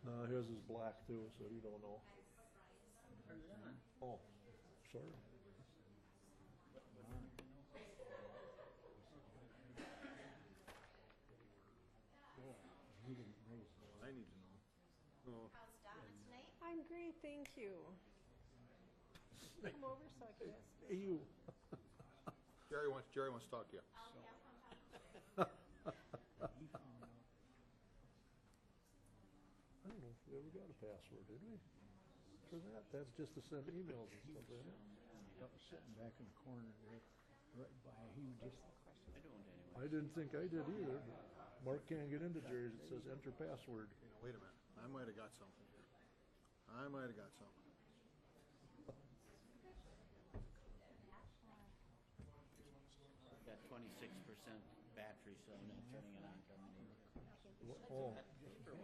No, his is black too, so you don't know. Oh, sorry. I need to know. How's Donna tonight? I'm great, thank you. Come over so I can ask you. Hey, you. Jerry wants to talk to you. Oh, yeah, I don't know if we ever got a password, did we? For that? That's just to send emails and stuff, isn't it? Sitting back in the corner there, right by, he was just, I didn't think I did either. Mark can't get into Jerry's. It says enter password. Wait a minute. I might have got something here. I might have got something. Got 26% battery, so I'm not turning it on coming in. Oh,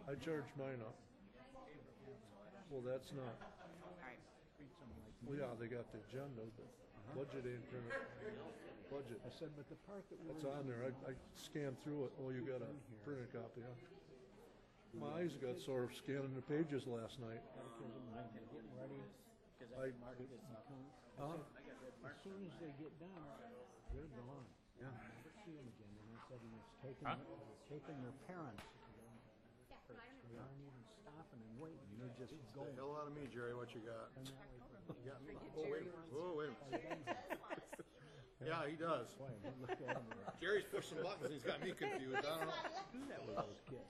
I charged mine up. Well, that's not. Well, yeah, they got the agenda, but budget ain't printed. Budget. I said, but the part that we It's were. on there. I scanned through it. Oh, you got a printed copy, huh? My eyes got sore scanning the pages last night. Getting ready. I, huh? As soon as they get done, they're gone. Yeah. See them again, and I said, and it's taking their parents. They aren't even stopping and waiting, they're just The going. hell out of me, Jerry. What you got? And that way for You got me. Oh, wait a minute. Oh, wait a minute. Yeah, he does. boy, I looked at him and Jerry's pushed some buttons. He's got me confused. I don't know. do that with those kids.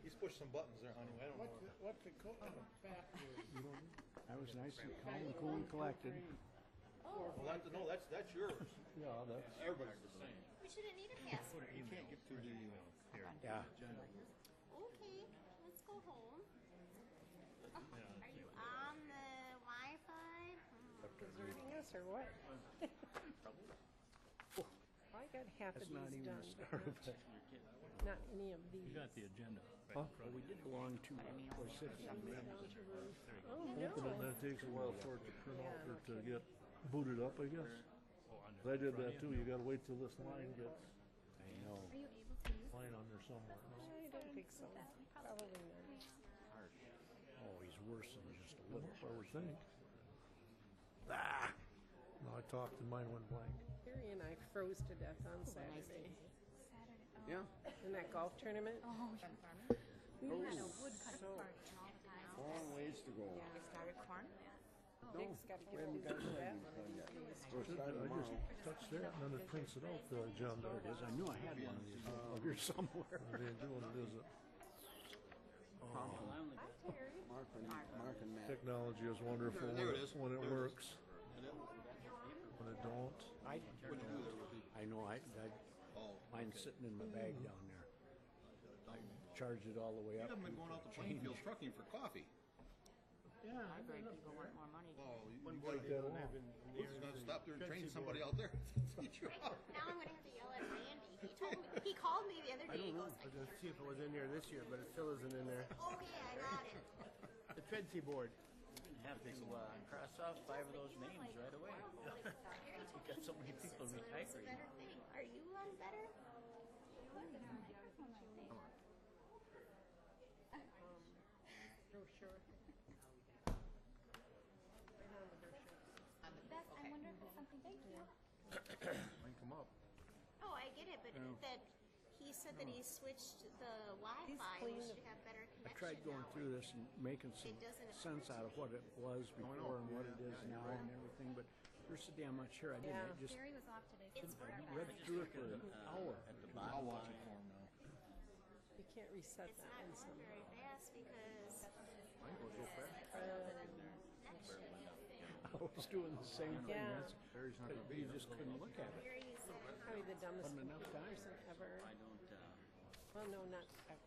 He's pushed some buttons there, honey. I don't know. What's the coat on the back? I was nice and calm and cool and collected. Well, no, that's yours. Yeah, that's. Everybody's the same. we shouldn't need a password. You can't get through the Yeah. Okay, let's go home. Are you on the Wi-Fi? Deserting us or what? I got half of That's not these even done, the but start of it. not any of these. You got the agenda. Huh? But we did belong to Pacific. Oh, Open it, and no. then it takes a while for it to print out or to get booted up, I guess. I did that too. You gotta wait till this line gets I know. Are you able to use line on there somewhere. I don't think so. Probably not. Oh, he's worse than just a little. I would think. Ah! No, I talked and mine went blank. Harry and I froze to death on Saturday. Yeah. In that golf tournament. Oh, We were had a so, woodcutting party all the time. Long ways to go. You started corn? Dick's got to get hold of that one of these days. I just touched that and then it prints it out, John. There it is. I knew I had one of these over here somewhere. They ain't doing it, is it? Hi, Terry. Mark and Matt. Technology is wonderful There it is. when it works. When it don't. I know. Mine's sitting in my bag down there. I charged it all the way You up. haven't been going out to Plainfield trucking for coffee. Yeah. I heard people want more money. Oh, Wouldn't take that long. Who's going to stop there and train somebody out there? Teach you how. Now I'm gonna have to yell at Randy. He called me the other day. He goes, I was gonna see if it was in there this year, but it still isn't in there. okay, I got it. The Treadsy board. Have to cross off 5 of those names right away. We got so many people It's a retiring. better thing. Are you on better? Brochure. Beth, I wonder if it's something. Thank you. Might come up. Oh, I get it, but that he said that he switched the Wi-Fi. clean We the- should have better I connection. tried going now. through this and making some It doesn't sense out of what it was before and what it is now and everything, but there's a damn much here. I didn't. Yeah. I just Jerry was off today. It's for read through it for an hour. At the I'll bottom watch it line, for him now. You can't reset It's that not one going very somehow. fast because I can go so fast. I was doing the same thing. Yeah. That's, Barry's not going to be you here. just couldn't look at it. Jerry, you said Probably the dumbest Wasn't enough time. person ever. I don't, Well, no, not ever.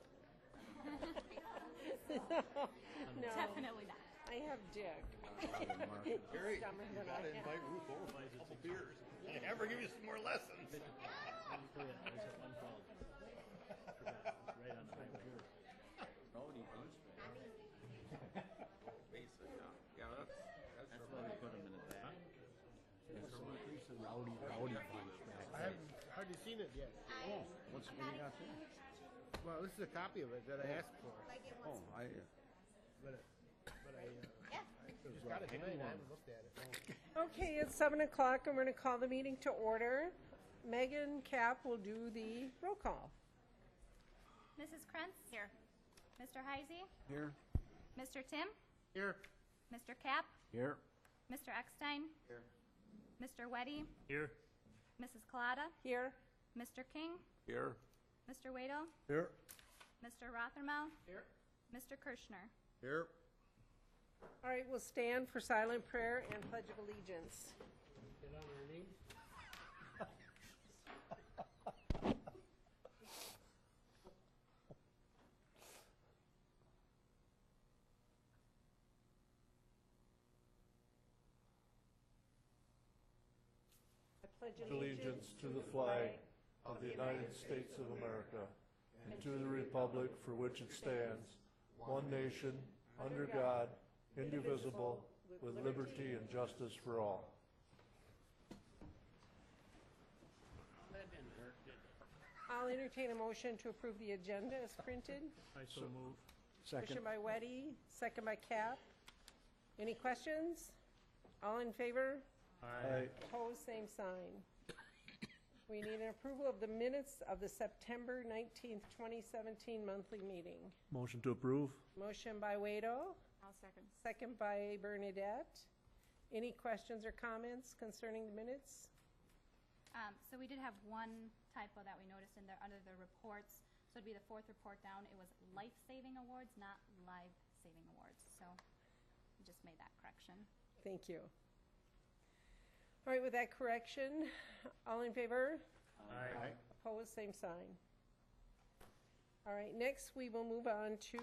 no. definitely not. I have Dick. Barry, Dumber you than got I to am. invite Ruth over for a couple beers. I never give you some more lessons. There's that one called. Right on the highway. Rowdy douchebag. Basic, yeah. That's why we put him in the back. Rowdy douchebag. I haven't hardly seen it yet. What's what you got there? Well, this is a copy of it that I asked for. Like it Oh, wants. But I Yeah. just got it tonight. I haven't looked at it. Okay, it's 7 o'clock and we're gonna call the meeting to order. Megan Cap will do the roll call. Mrs. Krentz? Here. Mr. Heisey? Here. Mr. Tim? Here. Mr. Cap? Here. Mr. Eckstein? Here. Mr. Weddy? Here. Mrs. Collada? Here, Mr. King? Here. Mr. Wado? Here, Mr. Rothermel? Here. Mr. Kirschner? Here. all right, we'll stand for silent prayer and pledge of allegiance. Get on our knees. I pledge allegiance to the flag of the United States of America and to the republic for which it stands, one nation, under God, indivisible, with liberty and justice for all. That didn't hurt, did it? I'll entertain a motion to approve the agenda as printed. I so move. Motion by Weddy, second by Cap. Any questions? All in favor? Aye. Opposed, same sign. We need an approval of the minutes of the September 19th, 2017 monthly meeting. Motion to approve? Motion by Wado, I'll second. second by Bernadette. Any questions or comments concerning the minutes? So we did have one typo that we noticed in there under the reports. So it'd be the fourth report down. It was life-saving awards, not live-saving awards. So we just made that correction. Thank you. All right, with that correction, all in favor? Aye. Opposed, same sign. All right, next we will move on to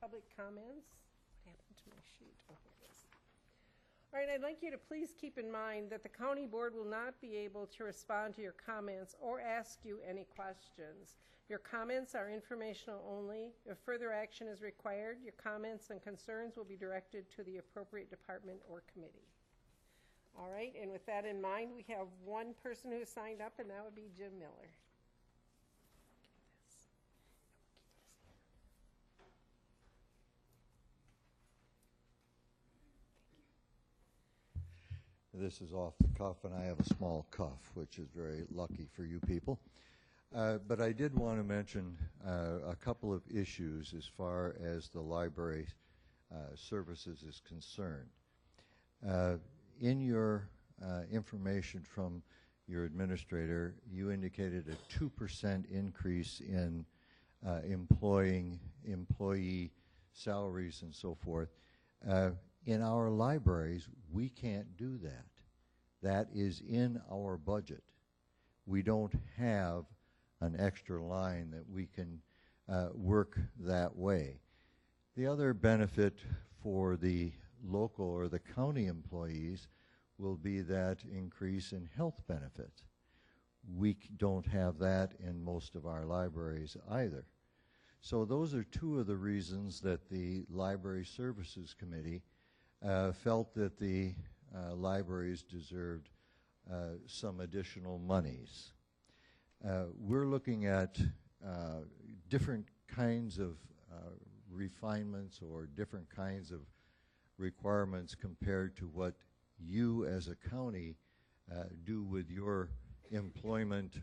public comments. What happened to my sheet? Oh, here it is. All right, I'd like you to please keep in mind that the county board will not be able to respond to your comments or ask you any questions. Your comments are informational only. If further action is required, your comments and concerns will be directed to the appropriate department or committee. All right, and with that in mind, we have one person who signed up, and that would be Jim Miller. This is off the cuff, and I have a small cuff, which is very lucky for you people. But I did want to mention a couple of issues as far as the library services is concerned. In your information from your administrator, you indicated a 2% increase in employee salaries and so forth. In our libraries, we can't do that. That is in our budget. We don't have an extra line that we can work that way. The other benefit for the local or the county employees will be that increase in health benefits. We don't have that in most of our libraries either. So those are two of the reasons that the Library Services Committee felt that the libraries deserved some additional monies. We're looking at different kinds of refinements or different kinds of requirements compared to what you as a county do with your employment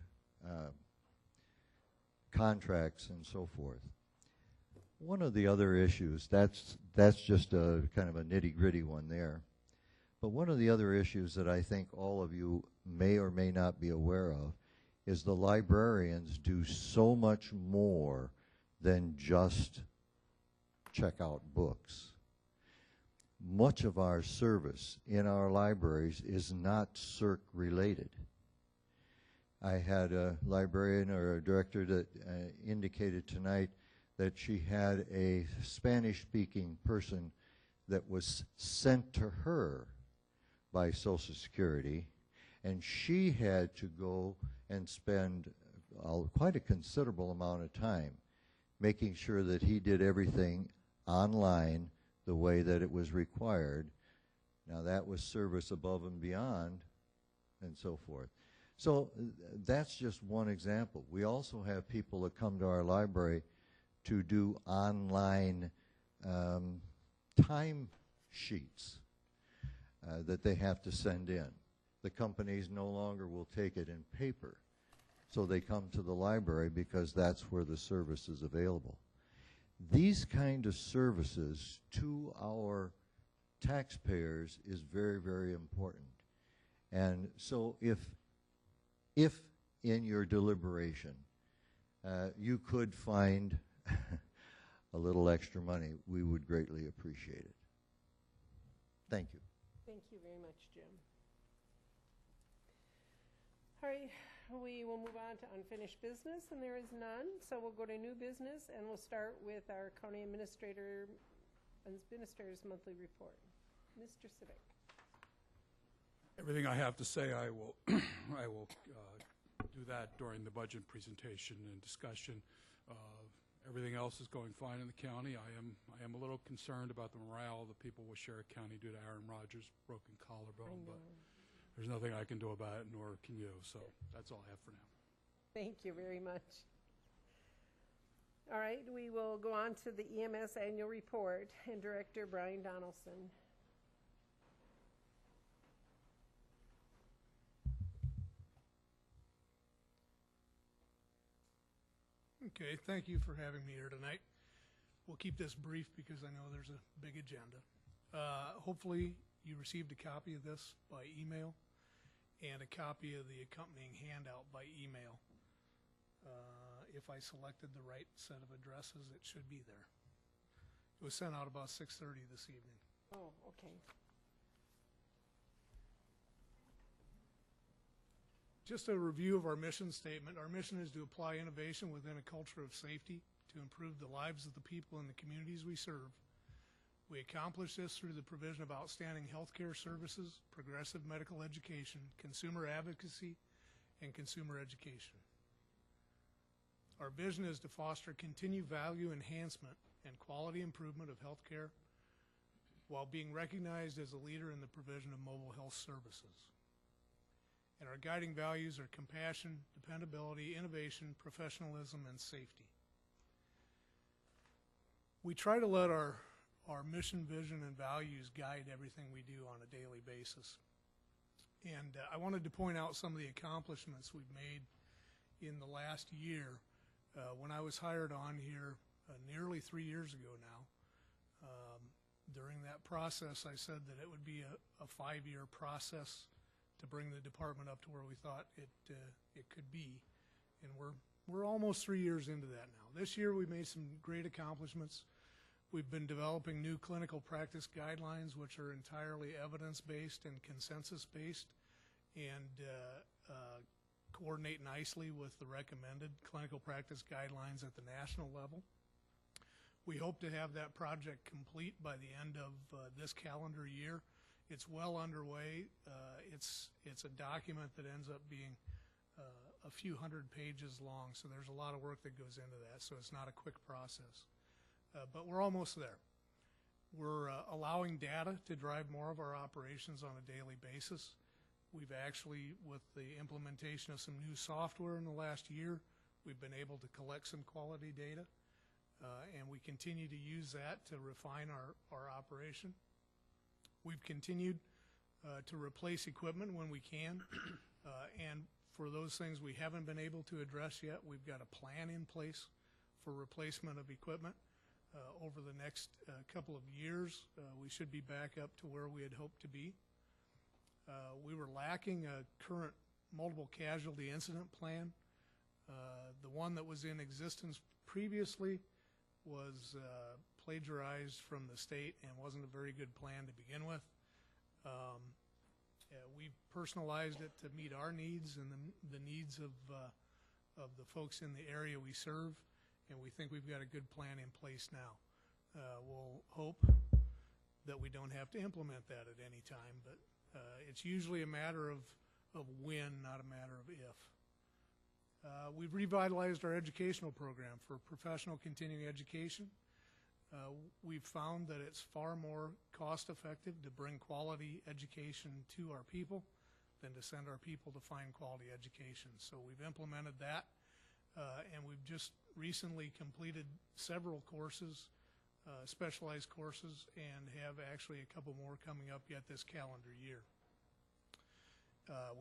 contracts and so forth. One of the other issues, that's just a kind of a nitty-gritty one there, but one of the other issues that I think all of you may or may not be aware of is the librarians do so much more than just check out books. Much of our service in our libraries is not CERC related. I had a librarian or a director that indicated tonight that she had a Spanish-speaking person that was sent to her by Social Security, and she had to go and spend quite a considerable amount of time making sure that he did everything online the way that it was required. Now that was service above and beyond and so forth. So that's just one example. We also have people that come to our library to do online time sheets that they have to send in. The companies no longer will take it in paper. So they come to the library because that's where the service is available. These kind of services to our taxpayers is very, very important. And so if in your deliberation you could find a little extra money, we would greatly appreciate it. Thank you. Thank you very much, Jim. All right, we will move on to unfinished business, and there is none. So we'll go to new business, and we'll start with our county administrator's monthly report. Mr. Civic. Everything I have to say, I will I will do that during the budget presentation and discussion. Everything else is going fine in the county. I am a little concerned about the morale of the people with Sherritt County due to Aaron Rodgers' broken collarbone, but there's nothing I can do about it, nor can you. So that's all I have for now. Thank you very much. All right, we will go on to the EMS annual report, and Director Brian Donaldson. Okay, thank you for having me here tonight. We'll keep this brief because I know there's a big agenda. Hopefully you received a copy of this by email and a copy of the accompanying handout by email. If I selected the right set of addresses, it should be there. It was sent out about 6:30 this evening. Oh, okay. Just a review of our mission statement. Our mission is to apply innovation within a culture of safety to improve the lives of the people in the communities we serve. We accomplish this through the provision of outstanding healthcare services, progressive medical education, consumer advocacy, and consumer education. Our vision is to foster continued value enhancement and quality improvement of healthcare while being recognized as a leader in the provision of mobile health services. And our guiding values are compassion, dependability, innovation, professionalism, and safety. We try to let our mission, vision, and values guide everything we do on a daily basis. And I wanted to point out some of the accomplishments we've made in the last year. When I was hired on here nearly 3 years ago now, during that process I said that it would be a 5-year process to bring the department up to where we thought it could be. And we're almost 3 years into that now. This year we made some great accomplishments. We've been developing new clinical practice guidelines, which are entirely evidence-based and consensus-based, and coordinate nicely with the recommended clinical practice guidelines at the national level. We hope to have that project complete by the end of this calendar year. It's well underway. It's a document that ends up being a few hundred pages long, so there's a lot of work that goes into that, so it's not a quick process. But we're almost there. We're allowing data to drive more of our operations on a daily basis. We've actually, with the implementation of some new software in the last year, we've been able to collect some quality data, and we continue to use that to refine our operation. We've continued to replace equipment when we can, and for those things we haven't been able to address yet, we've got a plan in place for replacement of equipment. Over the next couple of years, we should be back up to where we had hoped to be. We were lacking a current multiple casualty incident plan. The one that was in existence previously was plagiarized from the state and wasn't a very good plan to begin with. We've personalized it to meet our needs and the needs of the folks in the area we serve, and we think we've got a good plan in place now. We'll hope that we don't have to implement that at any time, but it's usually a matter of when, not a matter of if. We've revitalized our educational program for professional continuing education. We've found that it's far more cost effective to bring quality education to our people than to send our people to find quality education. So we've implemented that, and we've just recently completed several courses, specialized courses, and have actually a couple more coming up yet this calendar year.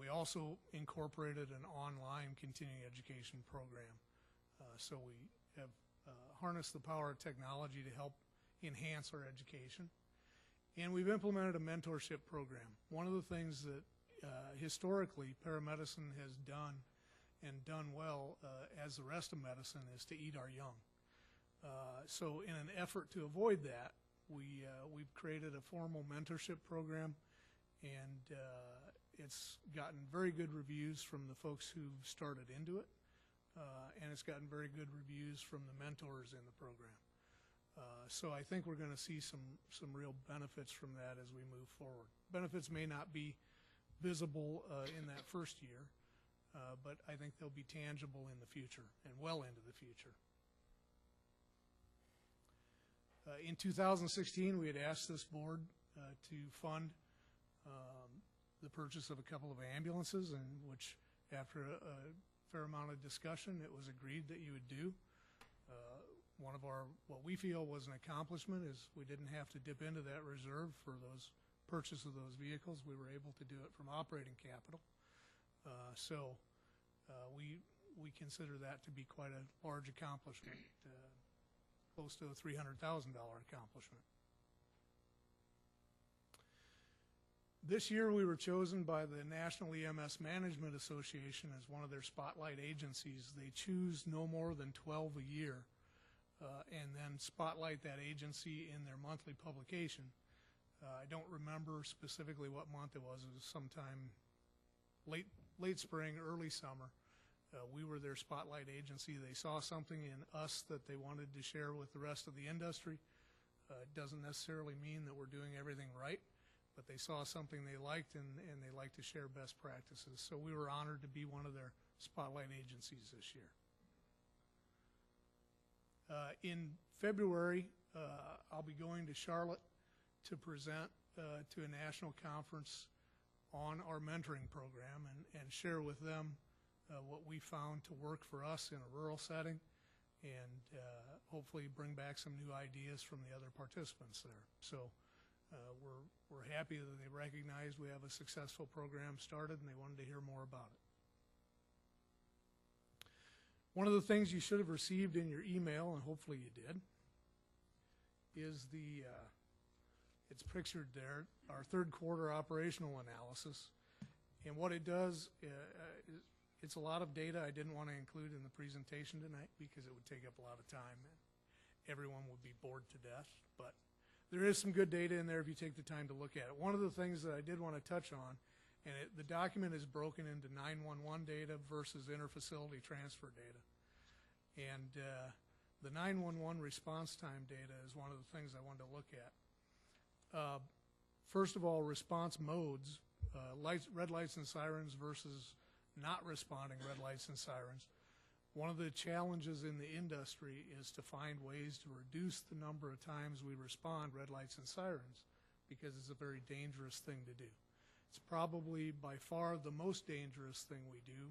We also incorporated an online continuing education program. So we have harnessed the power of technology to help enhance our education. And we've implemented a mentorship program. One of the things that historically paramedicine has done and done well, as the rest of medicine, is to eat our young. So in an effort to avoid that, we've created a formal mentorship program, and it's gotten very good reviews from the folks who've started into it, and it's gotten very good reviews from the mentors in the program. So I think we're going to see some real benefits from that as we move forward. Benefits may not be visible in that first year, but I think they'll be tangible in the future and well into the future. In 2016, we had asked this board to fund the purchase of a couple of ambulances, and which, after a fair amount of discussion, it was agreed that you would do. One of what we feel was an accomplishment is we didn't have to dip into that reserve for those purchase of those vehicles. We were able to do it from operating capital. So we consider that to be quite a large accomplishment, close to a $300,000 accomplishment. This year we were chosen by the National EMS Management Association as one of their spotlight agencies. They choose no more than 12 a year, and then spotlight that agency in their monthly publication. I don't remember specifically what month it was. It was sometime late spring, early summer. We were their spotlight agency. They saw something in us that they wanted to share with the rest of the industry. It doesn't necessarily mean that we're doing everything right, but they saw something they liked, and they like to share best practices. So we were honored to be one of their spotlight agencies this year. In February, I'll be going to Charlotte to present to a national conference on our mentoring program and share with them what we found to work for us in a rural setting, and hopefully bring back some new ideas from the other participants there. So we're happy that they recognize we have a successful program started, and they wanted to hear more about it. One of the things you should have received in your email, and hopefully you did, is it's pictured there, our third quarter operational analysis. And what it does, it's a lot of data I didn't want to include in the presentation tonight because it would take up a lot of time and everyone would be bored to death. But there is some good data in there if you take the time to look at it. One of the things that I did want to touch on, and the document is broken into 911 data versus interfacility transfer data. And the 911 response time data is one of the things I wanted to look at. First of all, response modes, red lights and sirens versus not responding red lights and sirens. One of the challenges in the industry is to find ways to reduce the number of times we respond red lights and sirens, because it's a very dangerous thing to do. It's probably by far the most dangerous thing we do,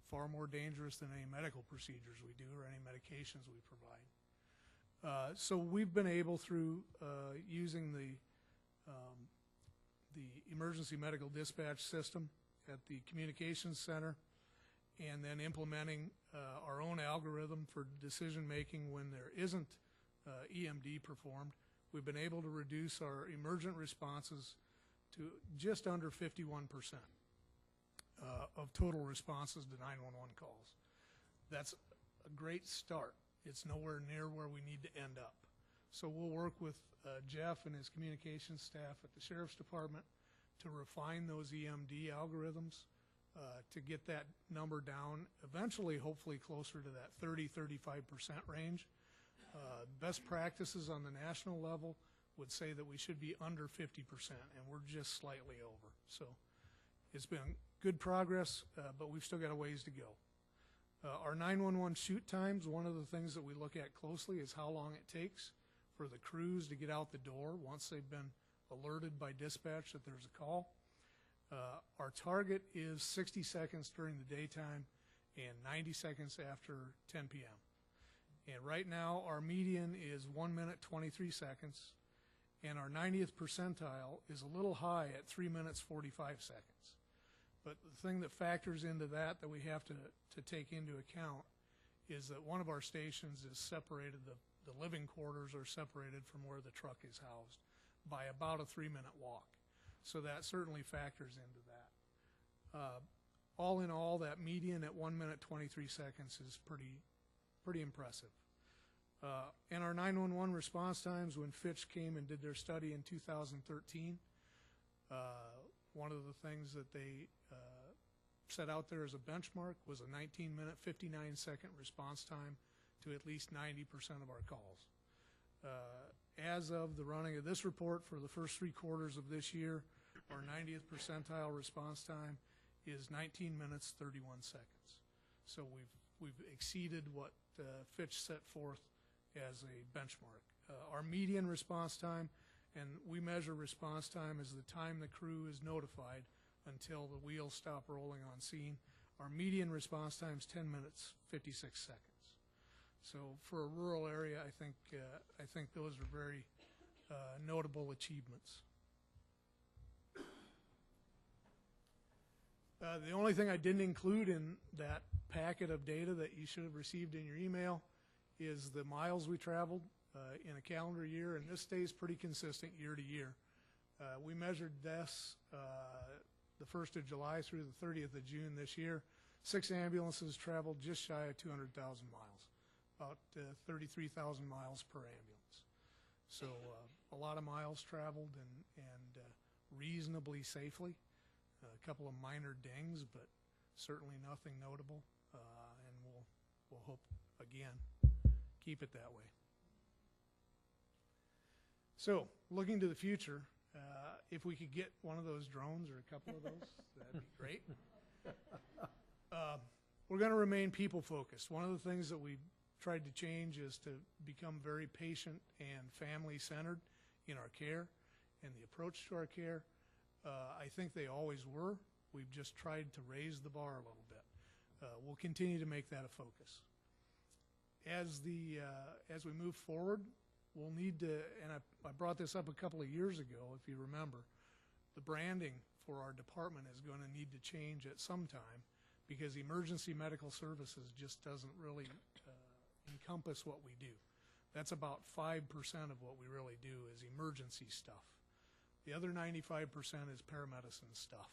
far more dangerous than any medical procedures we do or any medications we provide. So we've been able, through using the emergency medical dispatch system at the communications center, and then implementing our own algorithm for decision making when there isn't EMD performed, we've been able to reduce our emergent responses to just under 51% of total responses to 911 calls. That's a great start. It's nowhere near where we need to end up. So we'll work with Jeff and his communications staff at the Sheriff's Department to refine those EMD algorithms to get that number down, eventually hopefully closer to that 30-35% range. Best practices on the national level would say that we should be under 50%, and we're just slightly over. So it's been good progress, but we've still got a ways to go. Our 911 shoot times, one of the things that we look at closely is how long it takes for the crews to get out the door once they've been alerted by dispatch that there's a call. Our target is 60 seconds during the daytime and 90 seconds after 10 p.m. And right now, our median is 1 minute, 23 seconds, and our 90th percentile is a little high at 3 minutes, 45 seconds. But the thing that factors into that we have to take into account is that one of our stations is separated, the living quarters are separated from where the truck is housed by about a 3-minute walk. So that certainly factors into that. All in all, that median at 1 minute, 23 seconds is pretty impressive. And our 911 response times, when Fitch came and did their study in 2013, one of the things that they set out there as a benchmark was a 19-minute, 59-second response time to at least 90% of our calls. As of the running of this report for the first 3 quarters of this year, our 90th percentile response time is 19 minutes, 31 seconds. So we've exceeded what Fitch set forth as a benchmark. Our median response time, and we measure response time as the time the crew is notified until the wheels stop rolling on scene. Our median response time is 10 minutes, 56 seconds. So for a rural area, I think those are very notable achievements. The only thing I didn't include in that packet of data that you should have received in your email is the miles we traveled in a calendar year, and this stays pretty consistent year to year. We measured this the 1st of July through the 30th of June this year. 6 ambulances traveled just shy of 200,000 miles, about 33,000 miles per ambulance. So a lot of miles traveled and reasonably safely. A couple of minor dings, but certainly nothing notable, and we'll hope, again, keep it that way. So, looking to the future, if we could get one of those drones or a couple of those, that'd be great. We're going to remain people-focused. One of the things that we've tried to change is to become very patient and family-centered in our care and the approach to our care. I think they always were. We've just tried to raise the bar a little bit. We'll continue to make that a focus. As we move forward, we'll need to, and I brought this up a couple of years ago, if you remember, the branding for our department is going to need to change at some time because emergency medical services just doesn't really encompass what we do. That's about 5% of what we really do is emergency stuff. The other 95% is paramedicine stuff.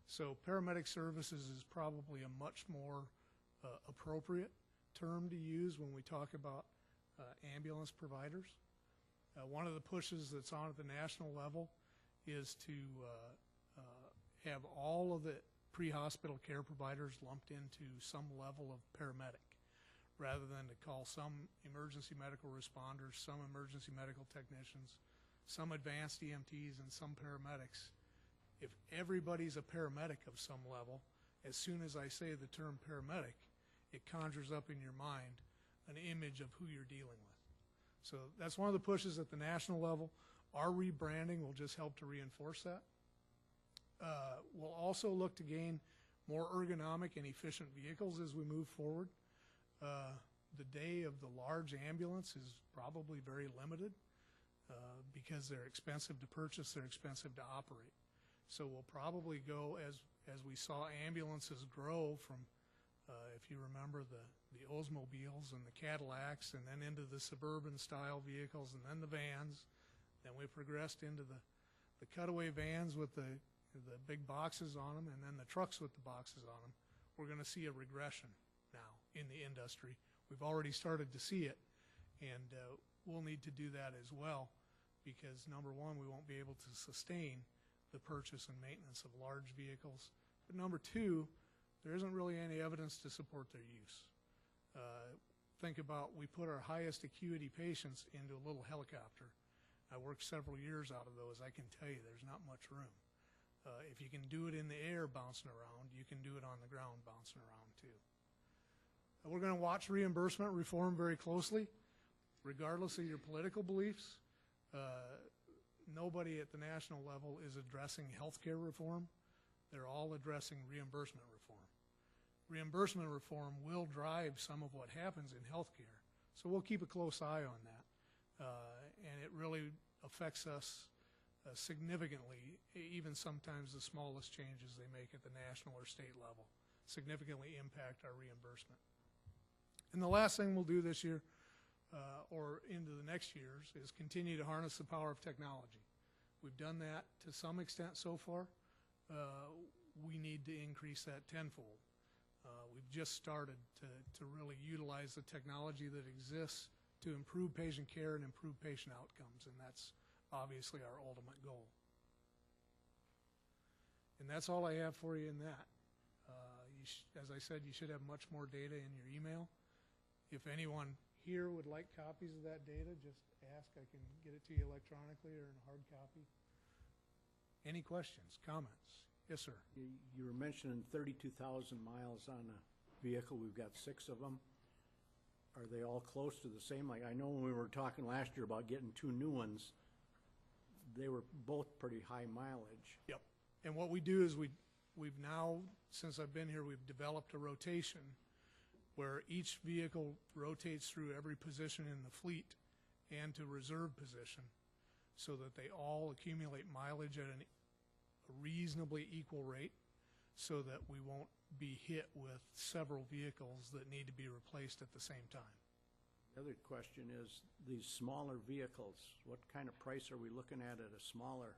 So paramedic services is probably a much more appropriate term to use when we talk about ambulance providers. One of the pushes that's on at the national level is to have all of the pre-hospital care providers lumped into some level of paramedic, rather than to call some emergency medical responders, some emergency medical technicians, some advanced EMTs, and some paramedics. If everybody's a paramedic of some level, as soon as I say the term paramedic, it conjures up in your mind an image of who you're dealing with. So that's one of the pushes at the national level. Our rebranding will just help to reinforce that. We'll also look to gain more ergonomic and efficient vehicles as we move forward. The day of the large ambulance is probably very limited because they're expensive to purchase, they're expensive to operate. So we'll probably go, as we saw ambulances grow from, if you remember, the Oldsmobiles and the Cadillacs, and then into the suburban style vehicles, and then the vans. Then we progressed into the cutaway vans with the big boxes on them, and then the trucks with the boxes on them. We're going to see a regression now in the industry. We've already started to see it, and we'll need to do that as well because, number one, we won't be able to sustain the purchase and maintenance of large vehicles. But number two, there isn't really any evidence to support their use. Think about, we put our highest acuity patients into a little helicopter. I worked several years out of those. I can tell you there's not much room. If you can do it in the air bouncing around, you can do it on the ground bouncing around too. We're going to watch reimbursement reform very closely, regardless of your political beliefs. Nobody at the national level is addressing healthcare reform. they're all addressing reimbursement reform. Reimbursement reform will drive some of what happens in healthcare, so we'll keep a close eye on that. And it really affects us significantly, even sometimes the smallest changes they make at the national or state level significantly impact our reimbursement. And the last thing we'll do this year, or into the next years, is continue to harness the power of technology. We've done that to some extent so far. We need to increase that tenfold. We've just started to really utilize the technology that exists to improve patient care and improve patient outcomes, and that's obviously our ultimate goal. And that's all I have for you in that. As I said, you should have much more data in your email. If anyone here would like copies of that data, just ask. I can get it to you electronically or in a hard copy. Any questions, comments? Yes, sir. You were mentioning 32,000 miles on a vehicle. We've got 6 of them. Are they all close to the same? Like, I know when we were talking last year about getting 2 new ones, they were both pretty high mileage. Yep. And what we do is we've now, since I've been here, we've developed a rotation where each vehicle rotates through every position in the fleet and to reserve position so that they all accumulate mileage at a reasonably equal rate so that we won't be hit with several vehicles that need to be replaced at the same time. The other question is, these smaller vehicles, what kind of price are we looking at a smaller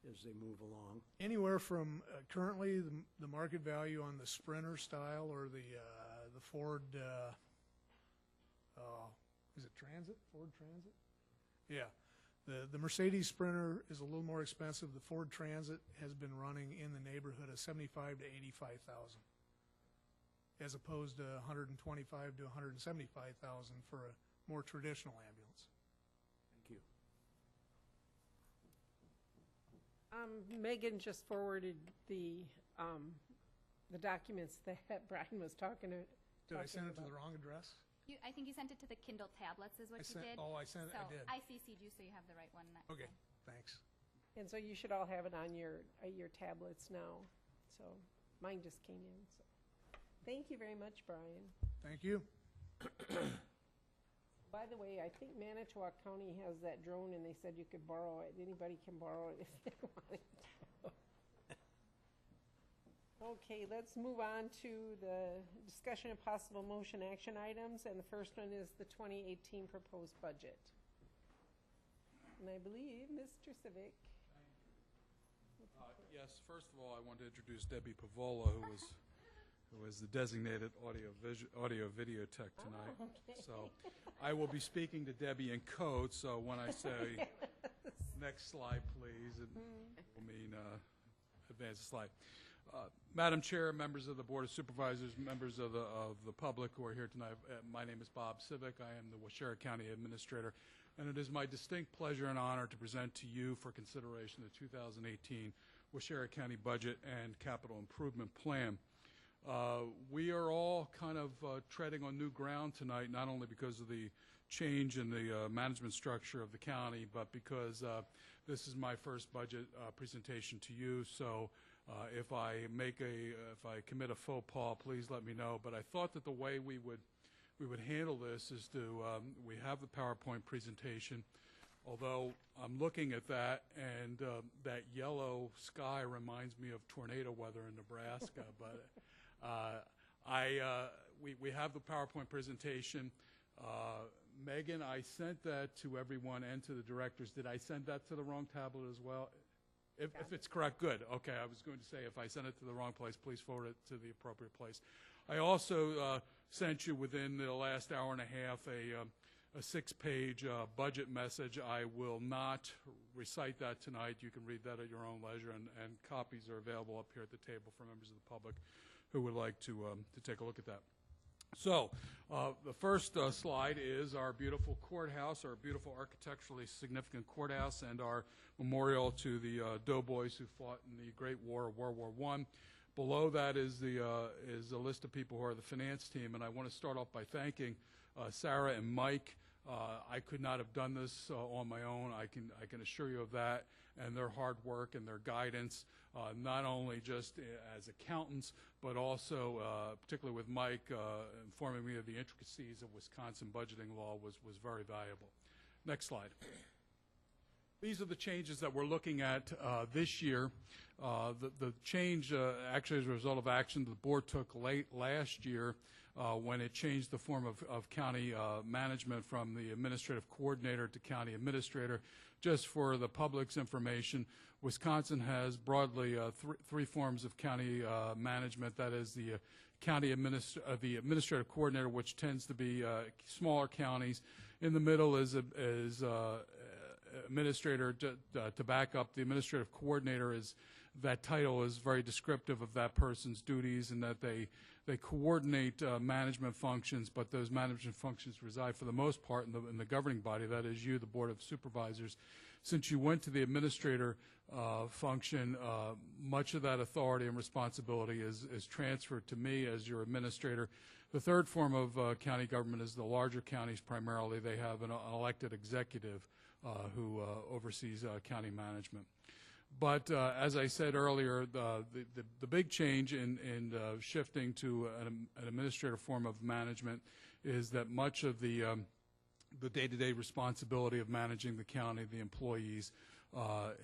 as they move along? Anywhere from currently the market value on the Sprinter style or the Ford, is it Transit? Ford Transit? Yeah. The Mercedes Sprinter is a little more expensive. The Ford Transit has been running in the neighborhood of $75,000 to $85,000, as opposed to $125,000 to $175,000 for a more traditional ambulance. Thank you. Megan just forwarded the documents that Brian was talking to. Did I send it to the wrong address? I think you sent it to the Kindle tablets is what you did. Oh, I did. I CC'd you so you have the right one next Okay, time. thanks. And so you should all have it on your tablets now. So mine just came in. So thank you very much, Brian. Thank you. By the way, I think Manitowoc County has that drone, and they said you could borrow it. Anybody can borrow it if they want it. Okay, let's move on to the discussion of possible motion action items, and the first one is the 2018 proposed budget. And I believe Mr. Civic. Yes, first of all, I want to introduce Debbie Pavola, who was the designated audio video tech tonight. Oh, okay. So I will be speaking to Debbie in code, so when I say next slide, please, it will mean advance the slide. Madam Chair, members of the Board of Supervisors, members of the public who are here tonight, my name is Bob Civic. I am the Waushara County Administrator, and it is my distinct pleasure and honor to present to you for consideration the 2018 Waushara County Budget and Capital Improvement Plan. We are all kind of treading on new ground tonight, not only because of the change in the management structure of the county, but because this is my first budget presentation to you. So if I commit a faux pas, please let me know. But I thought that the way we would handle this is to we have the PowerPoint presentation. Although I'm looking at that, and that yellow sky reminds me of tornado weather in Nebraska. But we have the PowerPoint presentation. Megan, I sent that to everyone and to the directors. Did I send that to the wrong tablet as well? If it's correct, good. Okay, I was going to say if I sent it to the wrong place, please forward it to the appropriate place. I also sent you within the last hour and a half a 6-page budget message. I will not recite that tonight. You can read that at your own leisure, and copies are available up here at the table for members of the public who would like to take a look at that. So the first slide is our beautiful courthouse, our beautiful architecturally significant courthouse, and our memorial to the doughboys who fought in the Great War of World War I. Below that is a list of people who are the finance team, and I want to start off by thanking Sarah and Mike. I could not have done this on my own. I can assure you of that, and their hard work and their guidance not only just as accountants, but also, particularly with Mike informing me of the intricacies of Wisconsin budgeting law was very valuable. Next slide. These are the changes that we're looking at this year. The change actually is a result of action the board took late last year when it changed the form of county management from the administrative coordinator to county administrator. Just for the public's information, Wisconsin has broadly three forms of county management. That is the county the administrative coordinator, which tends to be smaller counties. In the middle is administrator. To back up, the administrative coordinator that title is very descriptive of that person's duties, and that they coordinate management functions, but those management functions reside for the most part in the governing body, that is you, the Board of Supervisors. Since you went to the administrator function, much of that authority and responsibility is transferred to me as your administrator. The third form of county government is the larger counties primarily. They have an elected executive who oversees county management. But as I said earlier, the big change in shifting to an administrative form of management is that much of the day-to-day responsibility of managing the county, the employees,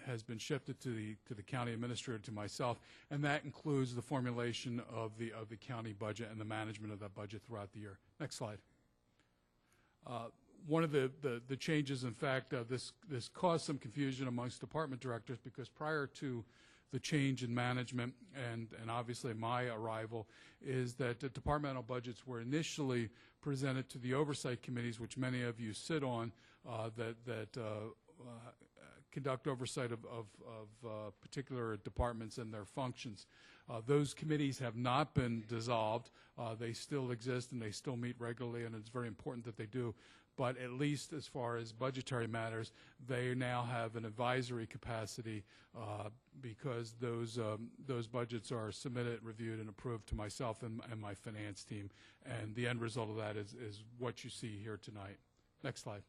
has been shifted to the county administrator, to myself, and that includes the formulation of the county budget and the management of that budget throughout the year. Next slide. One of the changes, in fact, this caused some confusion amongst department directors, because prior to the change in management and obviously my arrival, is that the departmental budgets were initially presented to the oversight committees, which many of you sit on, that conduct oversight of particular departments and their functions. Those committees have not been dissolved. They still exist and they still meet regularly, and it's very important that they do. But at least as far as budgetary matters, they now have an advisory capacity because those budgets are submitted, reviewed, and approved to myself and my finance team. And the end result of that is what you see here tonight. Next slide.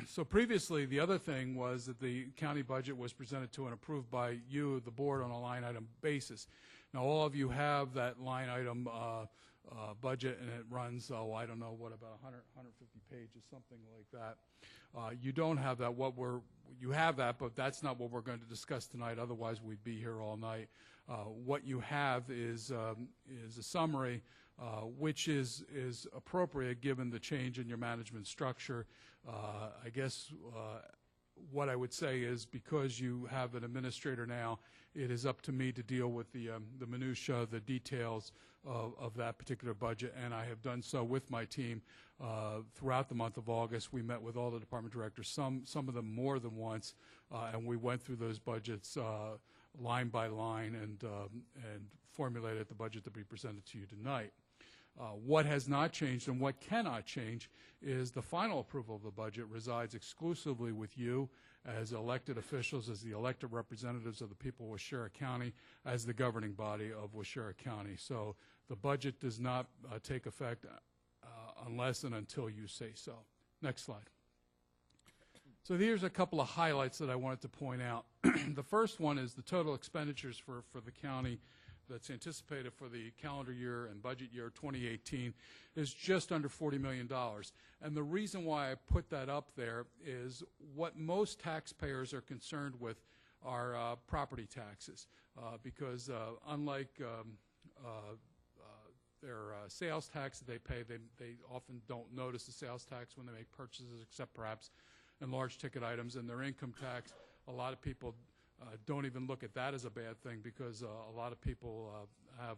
So previously, the other thing was that the county budget was presented to and approved by you, the board, on a line item basis. Now, all of you have that line item budget, and it runs, I don't know, what, about 150 pages, something like that. You don't have that. You have that, but that's not what we're going to discuss tonight. Otherwise, we'd be here all night. What you have is a summary, which is appropriate given the change in your management structure. I guess what I would say is, because you have an administrator now, it is up to me to deal with the minutia, the details of that particular budget, and I have done so with my team throughout the month of August. We met with all the department directors, some of them more than once, and we went through those budgets line by line and formulated the budget to be presented to you tonight. What has not changed and what cannot change is the final approval of the budget resides exclusively with you as elected officials, as the elected representatives of the people of Waushara County, as the governing body of Waushara County. So the budget does not take effect unless and until you say so. Next slide. So here's a couple of highlights that I wanted to point out. The first one is the total expenditures for the county that's anticipated for the calendar year and budget year 2018 is just under $40 million. And the reason why I put that up there is what most taxpayers are concerned with are property taxes, because unlike their sales tax that they pay, they often don't notice the sales tax when they make purchases, except perhaps in large ticket items. And their income tax, a lot of people don't even look at that as a bad thing, because a lot of people have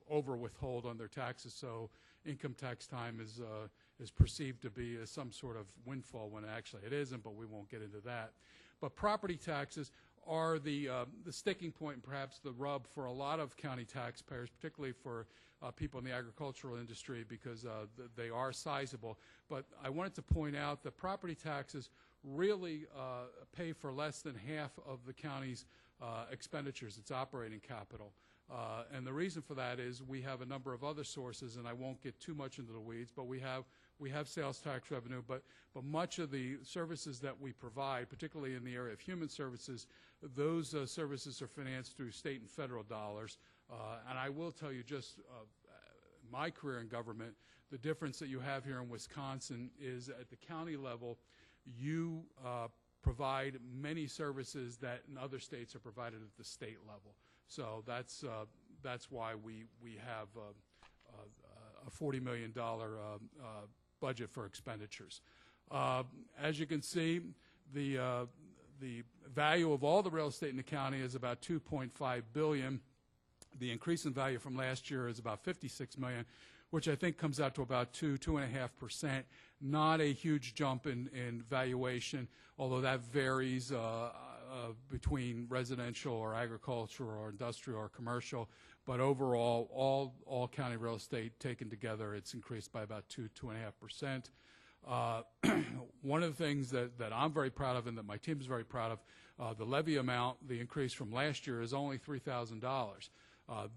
over withhold on their taxes, so income tax time is perceived to be as some sort of windfall when actually it isn't, but we won't get into that. But property taxes are the sticking point and perhaps the rub for a lot of county taxpayers, particularly for people in the agricultural industry, because they are sizable. But I wanted to point out that property taxes really pay for less than half of the county's expenditures, its operating capital. And the reason for that is we have a number of other sources, and I won't get too much into the weeds, but we have sales tax revenue, but much of the services that we provide, particularly in the area of human services, those services are financed through state and federal dollars. And I will tell you, just my career in government, the difference that you have here in Wisconsin is at the county level, you provide many services that in other states are provided at the state level. So that's why we have a $40 million budget for expenditures. As you can see, the value of all the real estate in the county is about $2.5 billion. The increase in value from last year is about $56 million, which I think comes out to about 2.5%. Not a huge jump in valuation, although that varies between residential or agricultural or industrial or commercial. But overall, all county real estate taken together, it's increased by about 2.5%. One of the things that I'm very proud of and that my team is very proud of, the levy amount, the increase from last year is only $3,000.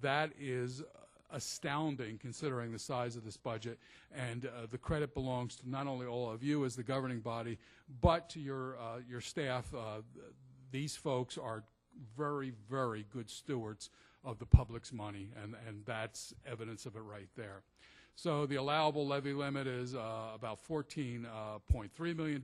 That is astounding considering the size of this budget, and the credit belongs to not only all of you as the governing body, but to your staff. These folks are very, very good stewards of the public's money, and that's evidence of it right there. So the allowable levy limit is about $14.3 million.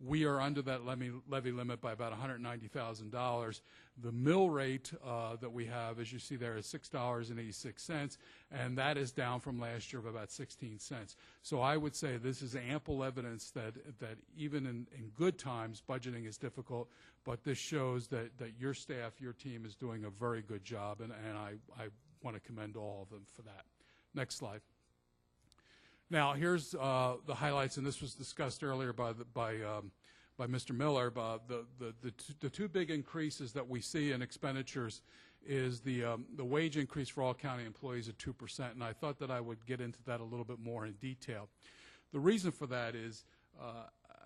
We are under that levy limit by about $190,000. The mill rate that we have, as you see there, is $6.86, and that is down from last year of about 16 cents. So I would say this is ample evidence that even in good times, budgeting is difficult, but this shows that your staff, your team is doing a very good job, and I want to commend all of them for that. Next slide. Now, here's the highlights, and this was discussed earlier by Mr. Miller. The two big increases that we see in expenditures is the wage increase for all county employees at 2%, and I thought that I would get into that a little bit more in detail. The reason for that is,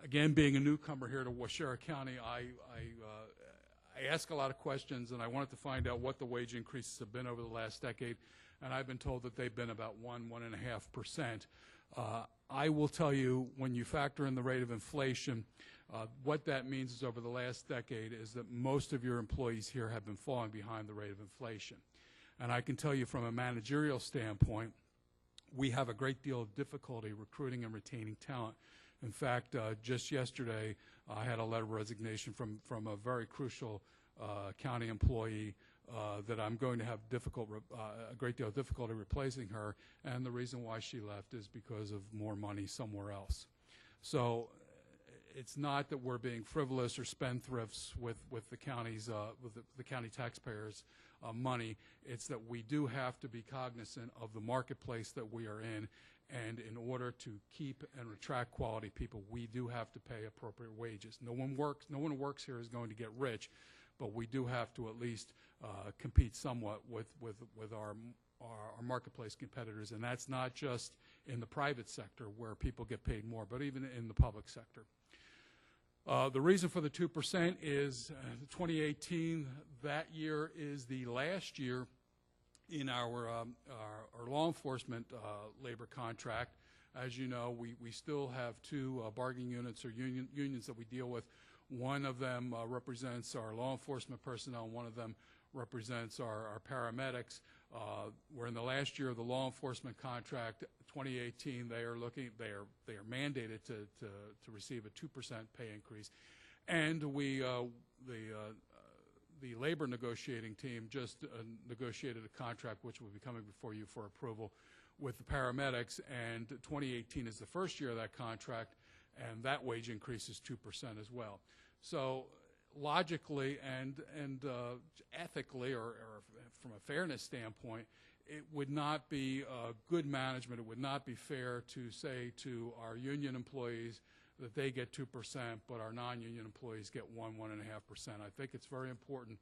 again, being a newcomer here to Waushara County, I ask a lot of questions, and I wanted to find out what the wage increases have been over the last decade, and I've been told that they've been about 1.5%. I will tell you, when you factor in the rate of inflation, what that means is over the last decade is that most of your employees here have been falling behind the rate of inflation. And I can tell you from a managerial standpoint, we have a great deal of difficulty recruiting and retaining talent. In fact, just yesterday, I had a letter of resignation from a very crucial county employee that I'm going to have a great deal of difficulty replacing her, and the reason why she left is because of more money somewhere else. So it's not that we're being frivolous or spendthrifts with the county's with the county taxpayers' money. It's that we do have to be cognizant of the marketplace that we are in, and in order to keep and attract quality people, we do have to pay appropriate wages. No one who works here is going to get rich, but we do have to at least compete somewhat with our marketplace competitors, and that's not just in the private sector where people get paid more, but even in the public sector. The reason for the 2% is 2018, that year is the last year in our law enforcement labor contract. As you know, we still have two bargaining units or unions that we deal with. One of them represents our law enforcement personnel, and one of them represents our paramedics. We're in the last year of the law enforcement contract, 2018. They are mandated to receive a 2% pay increase, and the labor negotiating team just negotiated a contract which will be coming before you for approval with the paramedics, and 2018 is the first year of that contract, and that wage increase is 2% as well. So logically and ethically, or from a fairness standpoint, it would not be good management, it would not be fair to say to our union employees that they get 2%, but our non-union employees get 1.5%. I think it's very important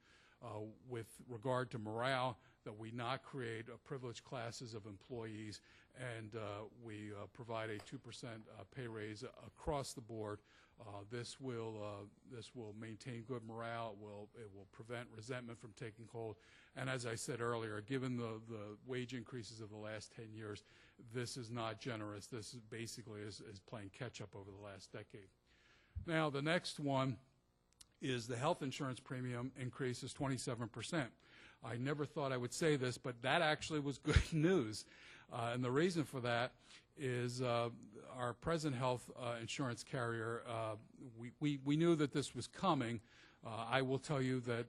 with regard to morale that we not create privileged classes of employees, and we provide a 2% pay raise across the board. This will maintain good morale. It will prevent resentment from taking hold. And as I said earlier, given the wage increases of the last 10 years, this is not generous. This is basically is playing catch up over the last decade. Now, the next one is the health insurance premium increase is 27%. I never thought I would say this, but that actually was good news. And the reason for that is our present health insurance carrier, we knew that this was coming. I will tell you that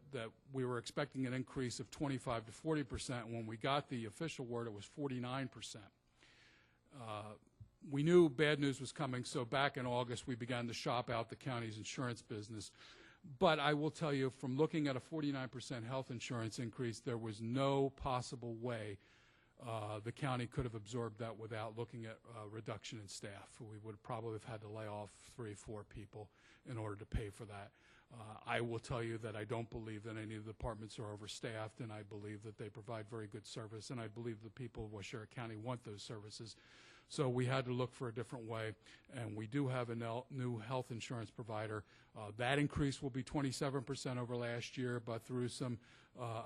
we were expecting an increase of 25 to 40%. When we got the official word, it was 49%. We knew bad news was coming, so back in August we began to shop out the county's insurance business. But I will tell you, from looking at a 49% health insurance increase, there was no possible way the county could have absorbed that without looking at reduction in staff. We would probably have had to lay off 3 or 4 people in order to pay for that. I will tell you that I don't believe that any of the departments are overstaffed, and I believe that they provide very good service, and I believe the people of Waushara County want those services. So we had to look for a different way, and we do have a new health insurance provider. That increase will be 27% over last year, but through some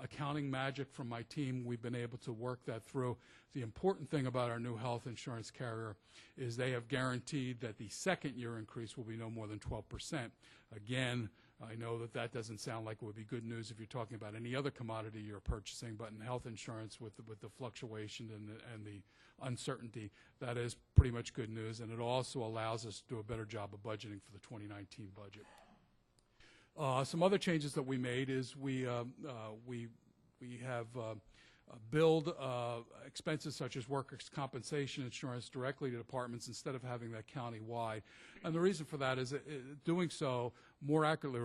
accounting magic from my team, we've been able to work that through. The important thing about our new health insurance carrier is they have guaranteed that the second year increase will be no more than 12%. Again, I know that that doesn't sound like it would be good news if you're talking about any other commodity you're purchasing, but in health insurance with the fluctuation and the uncertainty, that is pretty much good news, and it also allows us to do a better job of budgeting for the 2019 budget. Some other changes that we made is we have billed expenses such as workers' compensation insurance directly to departments instead of having that county-wide. And the reason for that is doing so more accurately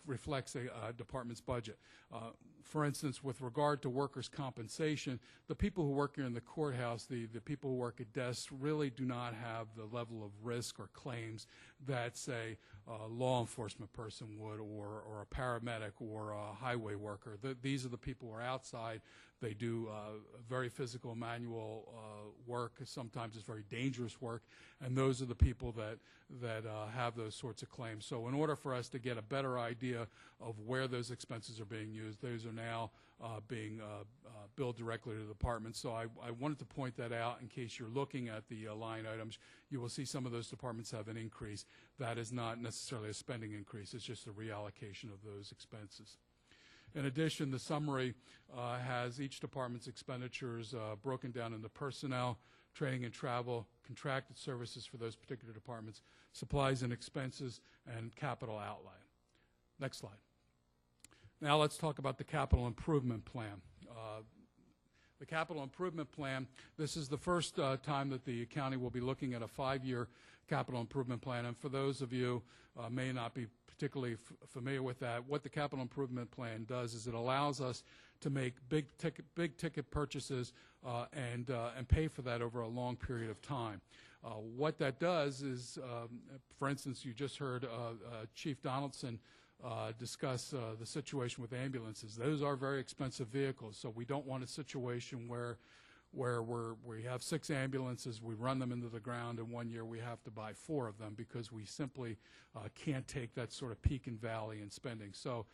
reflects a department's budget. For instance, with regard to workers' compensation, the people who work here in the courthouse, the people who work at desks, really do not have the level of risk or claims that, say, a law enforcement person would, or a paramedic, or a highway worker. These are the people who are outside. They do very physical, manual work. Sometimes it's very dangerous work, and those are the people that have those sorts of claims. So in order for us to get a better idea of where those expenses are being used, those are now being billed directly to the department. So I wanted to point that out in case you're looking at the line items. You will see some of those departments have an increase. That is not necessarily a spending increase. It's just a reallocation of those expenses. In addition, the summary has each department's expenditures broken down into personnel, training and travel, contracted services for those particular departments, supplies and expenses, and capital outlay. Next slide. Now let's talk about the capital improvement plan. The capital improvement plan, this is the first time that the county will be looking at a 5-year capital improvement plan. And for those of you may not be particularly familiar with that, what the capital improvement plan does is it allows us to make big ticket purchases and pay for that over a long period of time. What that does is, for instance, you just heard Chief Donaldson discuss the situation with ambulances. Those are very expensive vehicles, so we don't want a situation where we have 6 ambulances, we run them into the ground, and 1 year we have to buy 4 of them because we simply can't take that sort of peak and valley in spending. So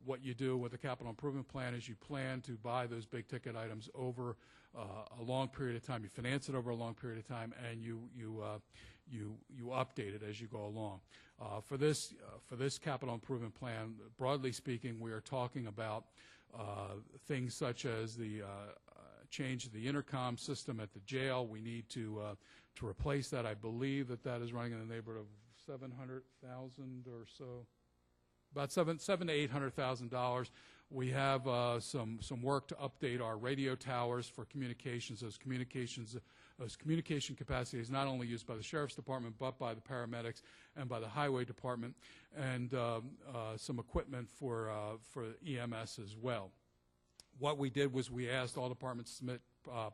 what you do with the capital improvement plan is you plan to buy those big ticket items over a long period of time. You finance it over a long period of time, and you update it as you go along. For this capital improvement plan, broadly speaking, we are talking about things such as the change of the intercom system at the jail. We need to replace that. I believe that is running in the neighborhood of $700,000 or so, about $700,000 to $800,000. We have some work to update our radio towers for communications. Those communication capacity is not only used by the Sheriff's Department, but by the paramedics and by the Highway Department, and some equipment for EMS as well. What we did was we asked all departments to submit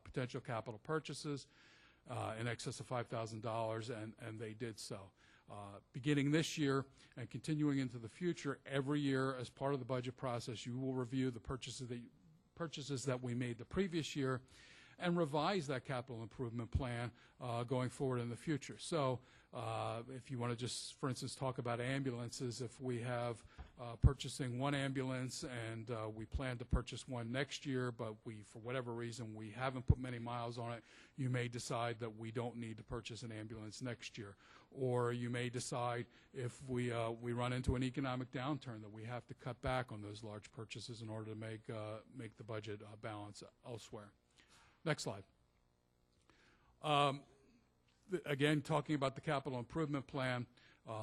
potential capital purchases in excess of $5,000, and they did so. Beginning this year and continuing into the future, every year as part of the budget process, you will review the purchases that we made the previous year, and revise that capital improvement plan going forward in the future. So if you want to just, for instance, talk about ambulances, if we have purchasing one ambulance and we plan to purchase one next year, but we, for whatever reason, we haven't put many miles on it, you may decide that we don't need to purchase an ambulance next year. Or you may decide if we run into an economic downturn that we have to cut back on those large purchases in order to make the budget balance elsewhere. Next slide. Again, talking about the capital improvement plan,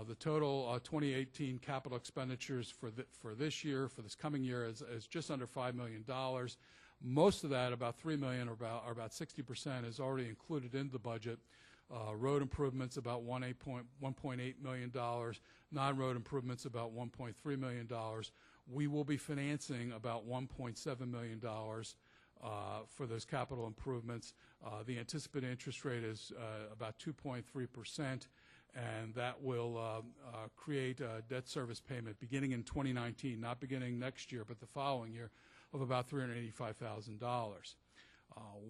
the total 2018 capital expenditures for this year, for this coming year, is just under $5 million. Most of that, about $3 million, or about 60%, is already included in the budget. Road improvements about $1.8 million. Non-road improvements about $1.3 million. We will be financing about $1.7 million for those capital improvements. The anticipated interest rate is about 2.3%, and that will create a debt service payment beginning in 2019, not beginning next year, but the following year, of about $385,000.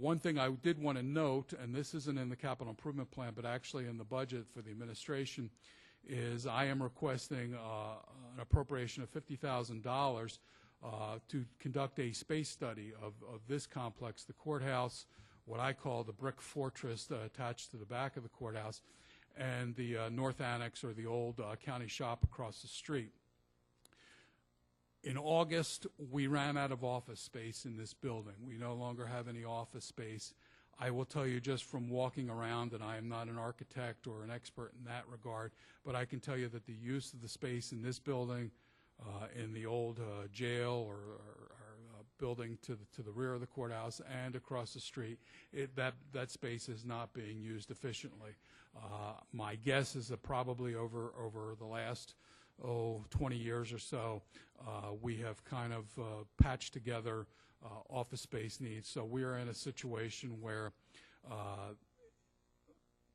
One thing I did want to note, and this isn't in the capital improvement plan, but actually in the budget for the administration, is I am requesting an appropriation of $50,000 to conduct a space study of this complex, the courthouse, what I call the brick fortress attached to the back of the courthouse, and the north annex, or the old county shop across the street. In August, we ran out of office space in this building. We no longer have any office space. I will tell you just from walking around, and I am not an architect or an expert in that regard, but I can tell you that the use of the space in this building, in the old jail or building to the rear of the courthouse and across the street, that space is not being used efficiently. My guess is that probably over the last 20 years or so, we have kind of patched together office space needs. So we are in a situation where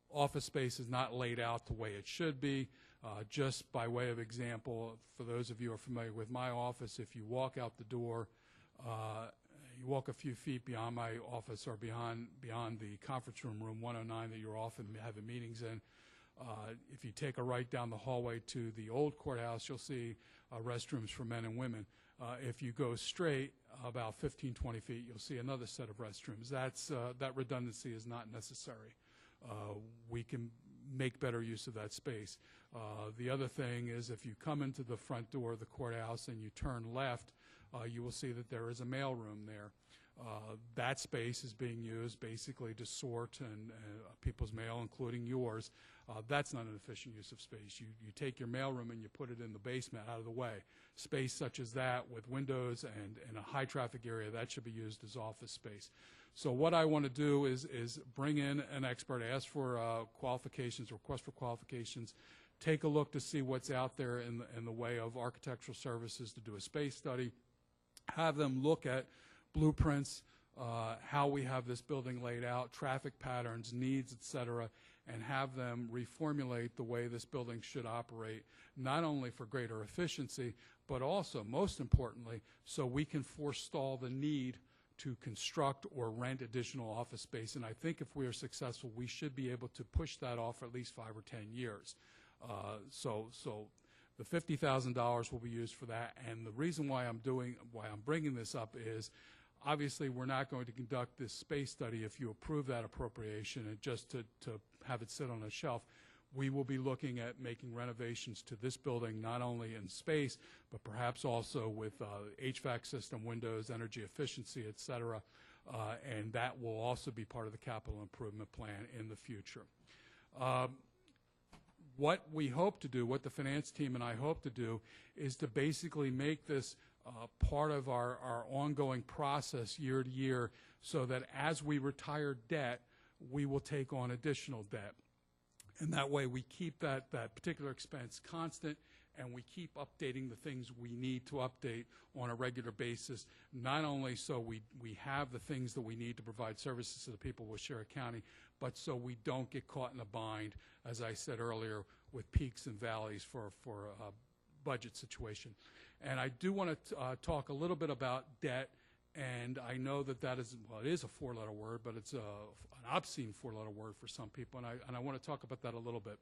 office space is not laid out the way it should be. Just by way of example, for those of you who are familiar with my office, if you walk out the door, you walk a few feet beyond my office or beyond the conference room 109 that you're often having meetings in. If you take a right down the hallway to the old courthouse, you'll see restrooms for men and women. If you go straight about 15, 20 feet, you'll see another set of restrooms. That redundancy is not necessary. We can make better use of that space. The other thing is, if you come into the front door of the courthouse and you turn left, you will see that there is a mail room there. That space is being used basically to sort people's mail, including yours. That's not an efficient use of space. You take your mailroom and you put it in the basement out of the way. Space such as that with windows and in a high traffic area, that should be used as office space. So what I want to do is bring in an expert, ask for qualifications, request for qualifications, take a look to see what's out there in the way of architectural services to do a space study, have them look at blueprints, how we have this building laid out, traffic patterns, needs, et cetera, and have them reformulate the way this building should operate, not only for greater efficiency, but also, most importantly, so we can forestall the need to construct or rent additional office space. And I think if we are successful, we should be able to push that off for at least 5 or 10 years. So the $50,000 will be used for that. And the reason why I'm bringing this up is, obviously, we're not going to conduct this space study if you approve that appropriation and just to have it sit on a shelf. We will be looking at making renovations to this building, not only in space, but perhaps also with HVAC system, windows, energy efficiency, et cetera. And that will also be part of the capital improvement plan in the future. What we hope to do, what the finance team and I hope to do, is to basically make this part of our ongoing process year to year, so that as we retire debt, we will take on additional debt. And that way we keep that particular expense constant, and we keep updating the things we need to update on a regular basis, not only so we have the things that we need to provide services to the people of Waushara County, but so we don't get caught in a bind, as I said earlier, with peaks and valleys for a budget situation. And I do want to talk a little bit about debt And I know that that is, well, it is a four-letter word, but it's an obscene four-letter word for some people, and I want to talk about that a little bit.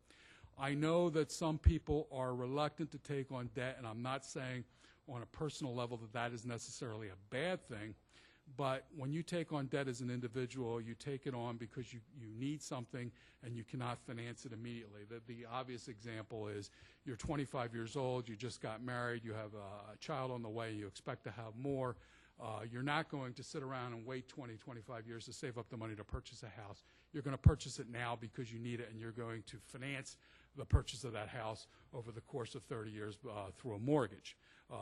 I know that some people are reluctant to take on debt, and I'm not saying on a personal level that that is necessarily a bad thing, but when you take on debt as an individual, you take it on because you need something and you cannot finance it immediately. The obvious example is you're 25 years old, you just got married, you have a child on the way, you expect to have more. You're not going to sit around and wait 20, 25 years to save up the money to purchase a house. You're going to purchase it now because you need it, and you're going to finance the purchase of that house over the course of 30 years through a mortgage.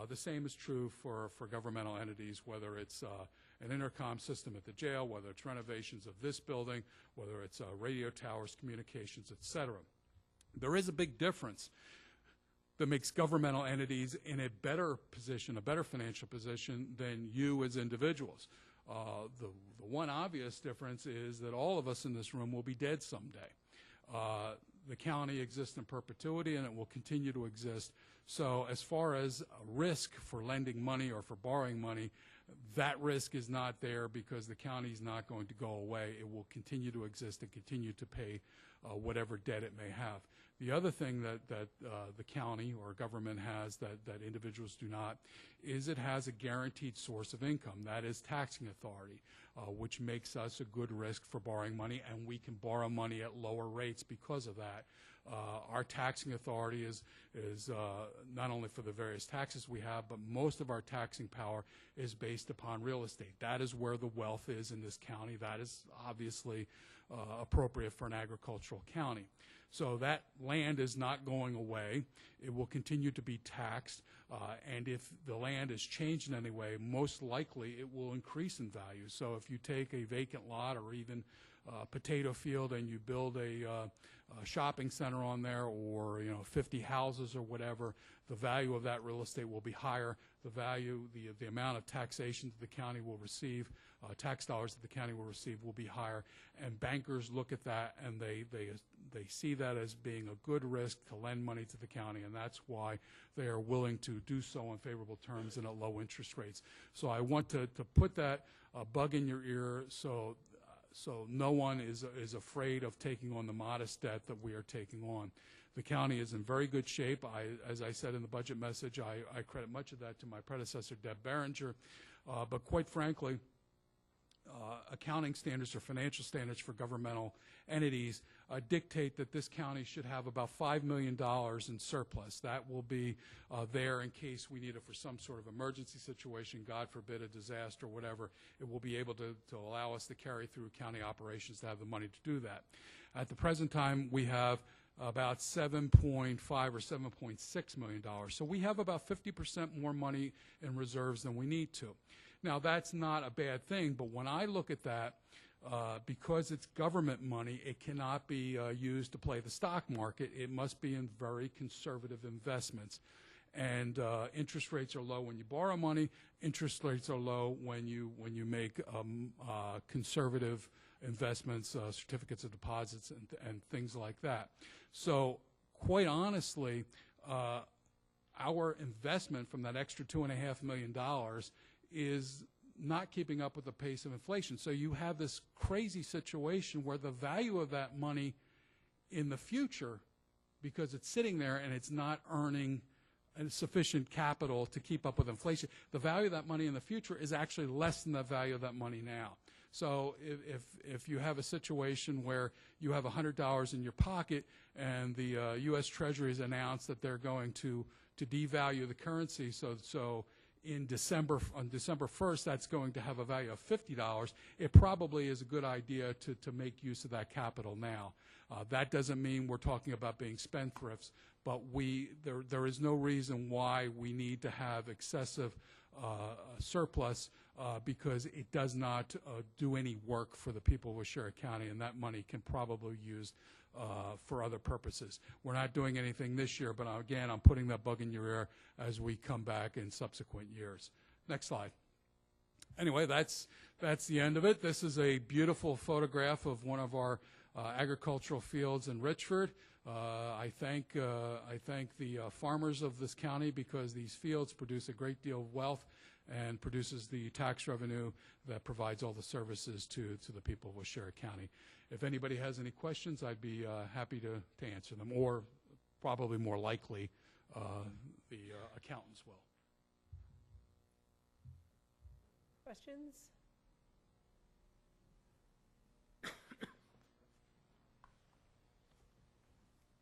The same is true for governmental entities, whether it's an intercom system at the jail, whether it's renovations of this building, whether it's radio towers, communications, et cetera. There is a big difference that makes governmental entities in a better position, a better financial position than you as individuals. The one obvious difference is that all of us in this room will be dead someday. The county exists in perpetuity, and it will continue to exist. So as far as a risk for lending money or for borrowing money, that risk is not there because the county is not going to go away. It will continue to exist and continue to pay whatever debt it may have. The other thing that the county or government has that individuals do not is it has a guaranteed source of income. That is taxing authority, which makes us a good risk for borrowing money, and we can borrow money at lower rates because of that. Our taxing authority is not only for the various taxes we have, but most of our taxing power is based upon real estate. That is where the wealth is in this county. That is obviously appropriate for an agricultural county. So that land is not going away. It will continue to be taxed, and if the land is changed in any way, most likely it will increase in value. So if you take a vacant lot or even a potato field and you build a shopping center on there, or 50 houses or whatever, the value of that real estate will be higher. The value, the amount of taxation that the county will receive, tax dollars that the county will receive, will be higher. And bankers look at that and they see that as being a good risk to lend money to the county, and that's why they are willing to do so on favorable terms and at low interest rates. So I want to put that bug in your ear so no one is afraid of taking on the modest debt that we are taking on. The county is in very good shape. As I said in the budget message, I credit much of that to my predecessor, Deb Barringer. But quite frankly, accounting standards or financial standards for governmental entities dictate that this county should have about $5 million in surplus. That will be there in case we need it for some sort of emergency situation, God forbid a disaster or whatever. It will be able to allow us to carry through county operations to have the money to do that. At the present time, we have about $7.5 or $7.6 million. So we have about 50% more money in reserves than we need to. Now, that's not a bad thing, but when I look at that, because it's government money, it cannot be used to play the stock market. It must be in very conservative investments. And interest rates are low when you borrow money. Interest rates are low when you make conservative investments, certificates of deposits, and things like that. So quite honestly, our investment from that extra $2.5 million is not keeping up with the pace of inflation. So you have this crazy situation where the value of that money in the future, because it's sitting there and it's not earning sufficient capital to keep up with inflation, the value of that money in the future is actually less than the value of that money now. So if you have a situation where you have $100 in your pocket and the U.S. Treasury has announced that they're going to devalue the currency, so on December 1st, that's going to have a value of $50, it probably is a good idea to make use of that capital now. That doesn't mean we're talking about being spendthrifts, but there is no reason why we need to have excessive surplus because it does not do any work for the people of Waushara County, and that money can probably be used for other purposes. We're not doing anything this year, but again, I'm putting that bug in your ear as we come back in subsequent years. Next slide. Anyway, that's the end of it. This is a beautiful photograph of one of our agricultural fields in Richford. I thank the farmers of this county because these fields produce a great deal of wealth and produces the tax revenue that provides all the services to the people of Waushara County. If anybody has any questions, I'd be happy to answer them, or probably more likely, the accountants will. Questions?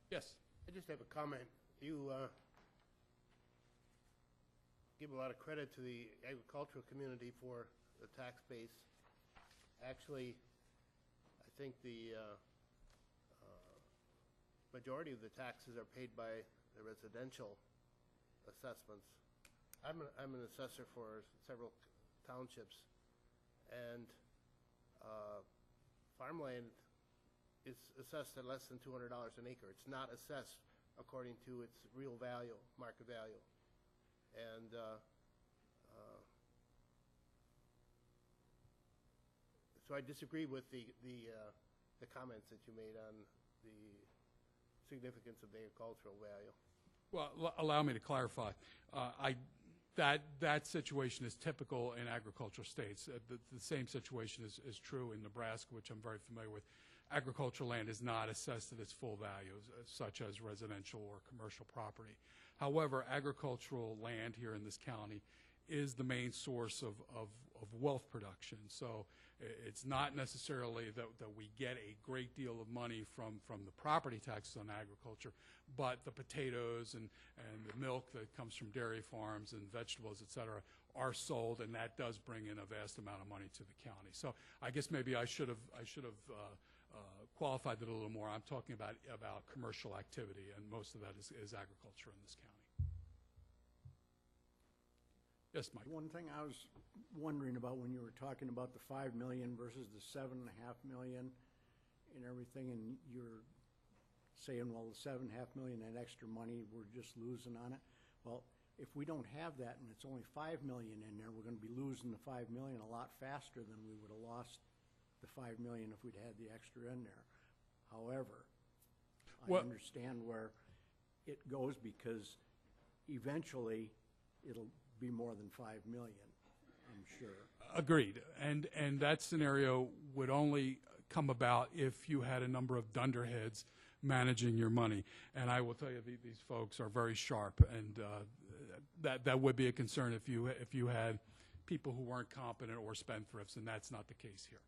Yes. I just have a comment. You give a lot of credit to the agricultural community for the tax base. Actually, I think the majority of the taxes are paid by the residential assessments. I'm an assessor for several townships, and farmland is assessed at less than $200 an acre. It's not assessed according to its real value, market value. And so I disagree with the comments that you made on the significance of the agricultural value. Well, allow me to clarify. That situation is typical in agricultural states. The same situation is true in Nebraska, which I'm very familiar with. Agricultural land is not assessed at its full value, such as residential or commercial property. However, agricultural land here in this county is the main source of wealth production. So it's not necessarily that we get a great deal of money from the property taxes on agriculture, but the potatoes and the milk that comes from dairy farms and vegetables, et cetera, are sold, and that does bring in a vast amount of money to the county. So I guess maybe I should have qualified it a little more. I'm talking about commercial activity, and most of that is agriculture in this county. Yes, Mike. One thing I was wondering about when you were talking about the 5 million versus the 7.5 million and everything, and you're saying, well, the 7.5 million, that extra money, we're just losing on it. Well, if we don't have that and it's only 5 million in there, we're going to be losing the 5 million a lot faster than we would have lost the 5 million if we'd had the extra in there. However, I understand where it goes, because eventually it'll be more than 5 million, I'm sure. Agreed. And that scenario would only come about if you had a number of dunderheads managing your money. And I will tell you, these folks are very sharp, and that would be a concern if you had people who weren't competent or spendthrifts, and that's not the case here.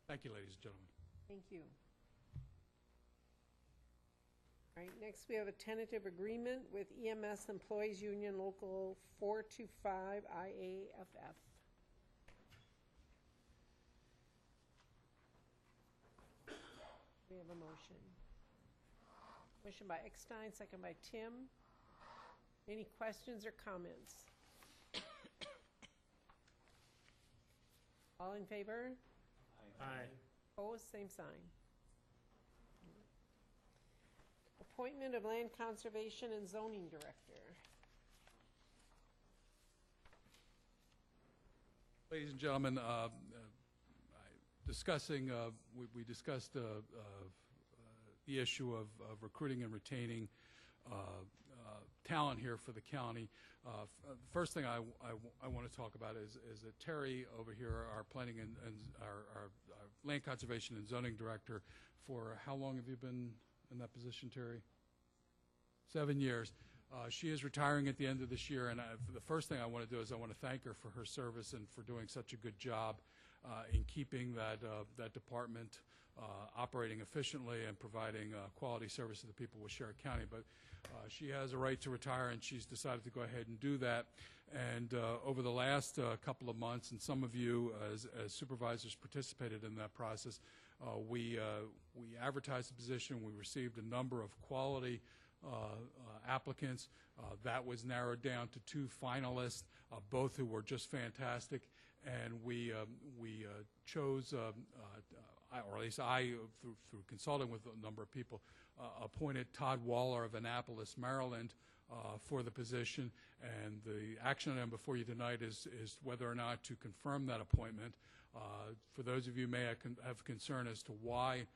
Thank you, ladies and gentlemen. Thank you. All right, next we have a tentative agreement with EMS Employees Union Local 425 IAFF. We have a motion. Motion by Eckstein, second by Tim. Any questions or comments? All in favor? Aye. Opposed, same sign. Appointment of Land Conservation and Zoning Director. Ladies and gentlemen, we discussed the issue of recruiting and retaining talent here for the county. First thing I want to talk about is that Terry over here, our planning and our land conservation and zoning director, for how long have you been in that position, Terry? 7 years. She is retiring at the end of this year, and the first thing I want to do is I want to thank her for her service and for doing such a good job in keeping that department operating efficiently and providing quality service to the people of Waushara County. But she has a right to retire, and she's decided to go ahead and do that. And over the last couple of months, and some of you as supervisors participated in that process, we advertised the position. We received a number of quality applicants. That was narrowed down to 2 finalists, both who were just fantastic. And we chose, or at least I, through consulting with a number of people, appointed Todd Waller of Annapolis, Maryland, for the position. And the action item before you tonight is whether or not to confirm that appointment. For those of you who may have concern as to why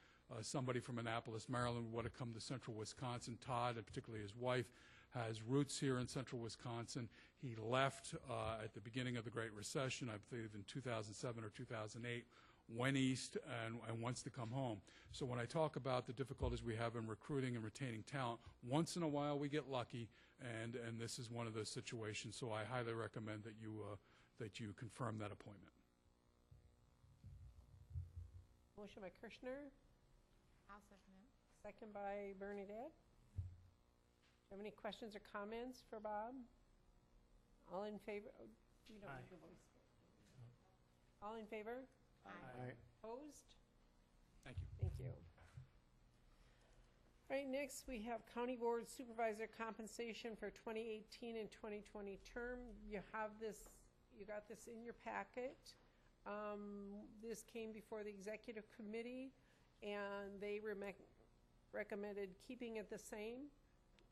somebody from Annapolis, Maryland would have come to central Wisconsin, Todd, and particularly his wife, has roots here in central Wisconsin. He left at the beginning of the Great Recession, I believe in 2007 or 2008, went east and wants to come home. So when I talk about the difficulties we have in recruiting and retaining talent, once in a while we get lucky, and this is one of those situations. So I highly recommend that you confirm that appointment. Motion by Kirschner, I'll second it. second by Bernadette. Do you have any questions or comments for Bob? All in favor? Oh, you don't need the voice. All in favor? Aye. Opposed? Thank you. Thank you. All right, next we have County Board Supervisor compensation for 2018 and 2020 term. You have this, you got this in your packet. This came before the executive committee, and they recommended keeping it the same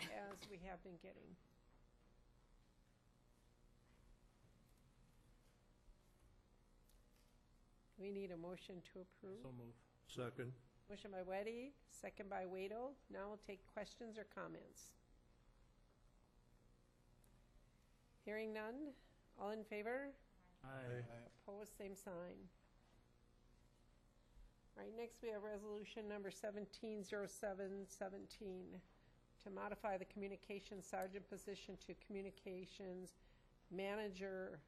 as we have been getting. We need a motion to approve. So move. Second. Motion by Weddy, second by Waddle. Now we'll take questions or comments. Hearing none. All in favor? Aye. Opposed, same sign. All right, next we have resolution number 170717 to modify the communications sergeant position to communications manager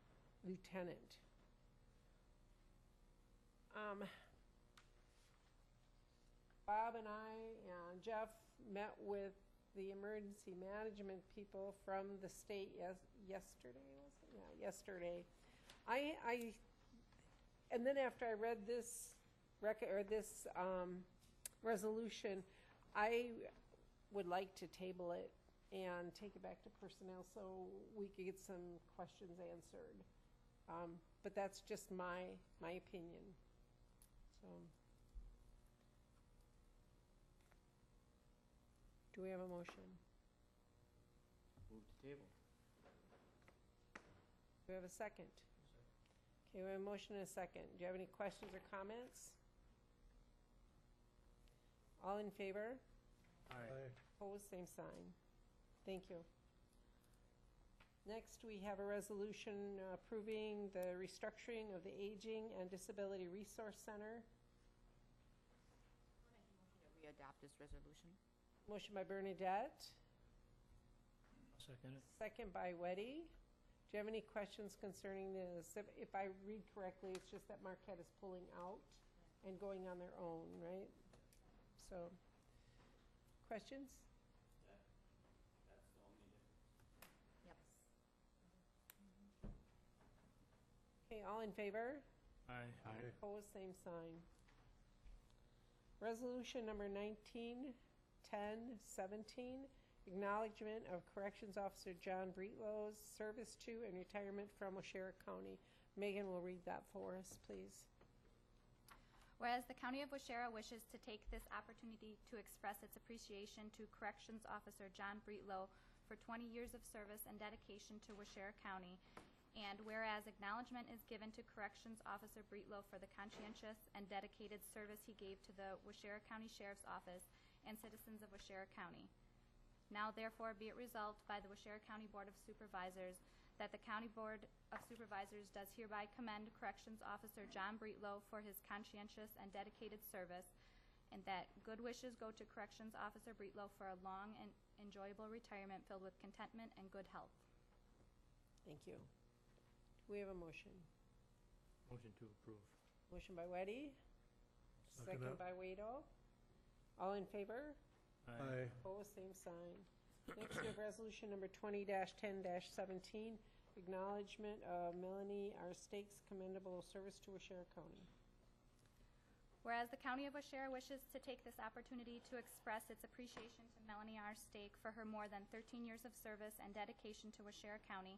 lieutenant. Bob and I and Jeff met with the emergency management people from the state yesterday, was it? Yeah, yesterday. And then after I read this resolution, I would like to table it and take it back to personnel so we could get some questions answered. But that's just my opinion. So, do we have a motion? Move to table. Do we have a second? Okay, we have a motion and a second. Do you have any questions or comments? All in favor? Aye. Opposed, same sign. Thank you. Next, we have a resolution approving the restructuring of the Aging and Disability Resource Center. We adopt this resolution. Motion by Bernadette, Second it. second by Weddy. Do you have any questions concerning this? If I read correctly, it's just that Marquette is pulling out and going on their own, right? So, questions? Yep. Okay, all in favor? Aye. Opposed, same sign. Resolution number 191017, acknowledgement of Corrections Officer John Breetlow's service to and retirement from Waushara County. Megan will read that for us, please. Whereas the County of Waushara wishes to take this opportunity to express its appreciation to Corrections Officer John Breetlow for 20 years of service and dedication to Waushara County, and whereas acknowledgement is given to Corrections Officer Breetlow for the conscientious and dedicated service he gave to the Waushara County Sheriff's Office and citizens of Waushara County. Now therefore be it resolved by the Waushara County Board of Supervisors that the County Board of Supervisors does hereby commend Corrections Officer John Breetlow for his conscientious and dedicated service, and that good wishes go to Corrections Officer Breetlow for a long and enjoyable retirement filled with contentment and good health. Thank you. Do we have a motion? Motion to approve. Motion by Weddy, Second second it. by Waito. All in favor? Aye. Opposed, same sign. Next, we have resolution number 20-10-17, acknowledgement of Melanie R. Stakes' commendable service to Washera County. Whereas the County of Washera wishes to take this opportunity to express its appreciation to Melanie R. Stake for her more than 13 years of service and dedication to Washera County,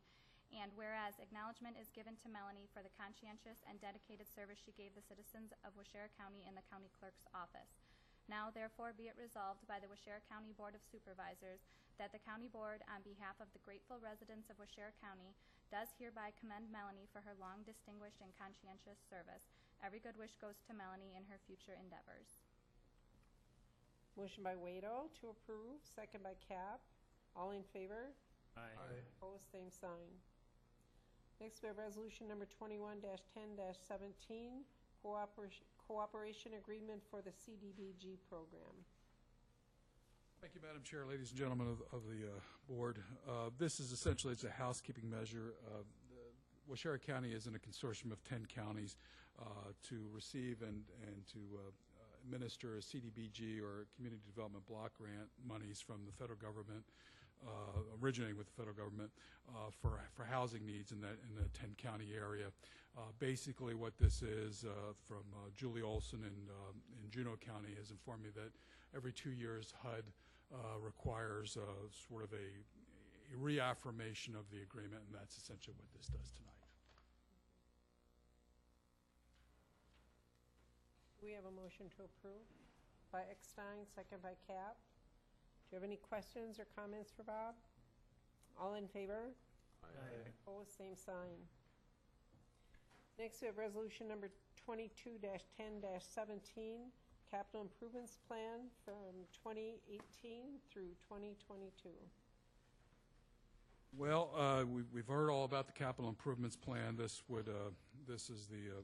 and whereas acknowledgement is given to Melanie for the conscientious and dedicated service she gave the citizens of Washera County in the County Clerk's office. Now, therefore, be it resolved by the Washera County Board of Supervisors that the County Board, on behalf of the grateful residents of Washera County, does hereby commend Melanie for her long distinguished and conscientious service. Every good wish goes to Melanie in her future endeavors. Motion by Waito to approve, second by Cap. All in favor? Aye. Opposed, same sign. Next, we have resolution number 21-10-17, cooperation agreement for the CDBG program. Thank you, Madam Chair, ladies and gentlemen of the board. This is essentially, it's a housekeeping measure. Washera County is in a consortium of 10 counties to receive and to administer a CDBG or Community Development Block Grant monies from the federal government, originating with the federal government, for housing needs in the 10-county area. Basically, what this is from Julie Olson in Juneau County has informed me that every 2 years HUD requires sort of a reaffirmation of the agreement, and that's essentially what this does tonight. We have a motion to approve by Eckstein, second by Cap. Do you have any questions or comments for Bob? All in favor? Aye. Opposed, same sign. Next, we have resolution number 22-10-17, capital improvements plan from 2018 through 2022. Well, we've heard all about the capital improvements plan. This is the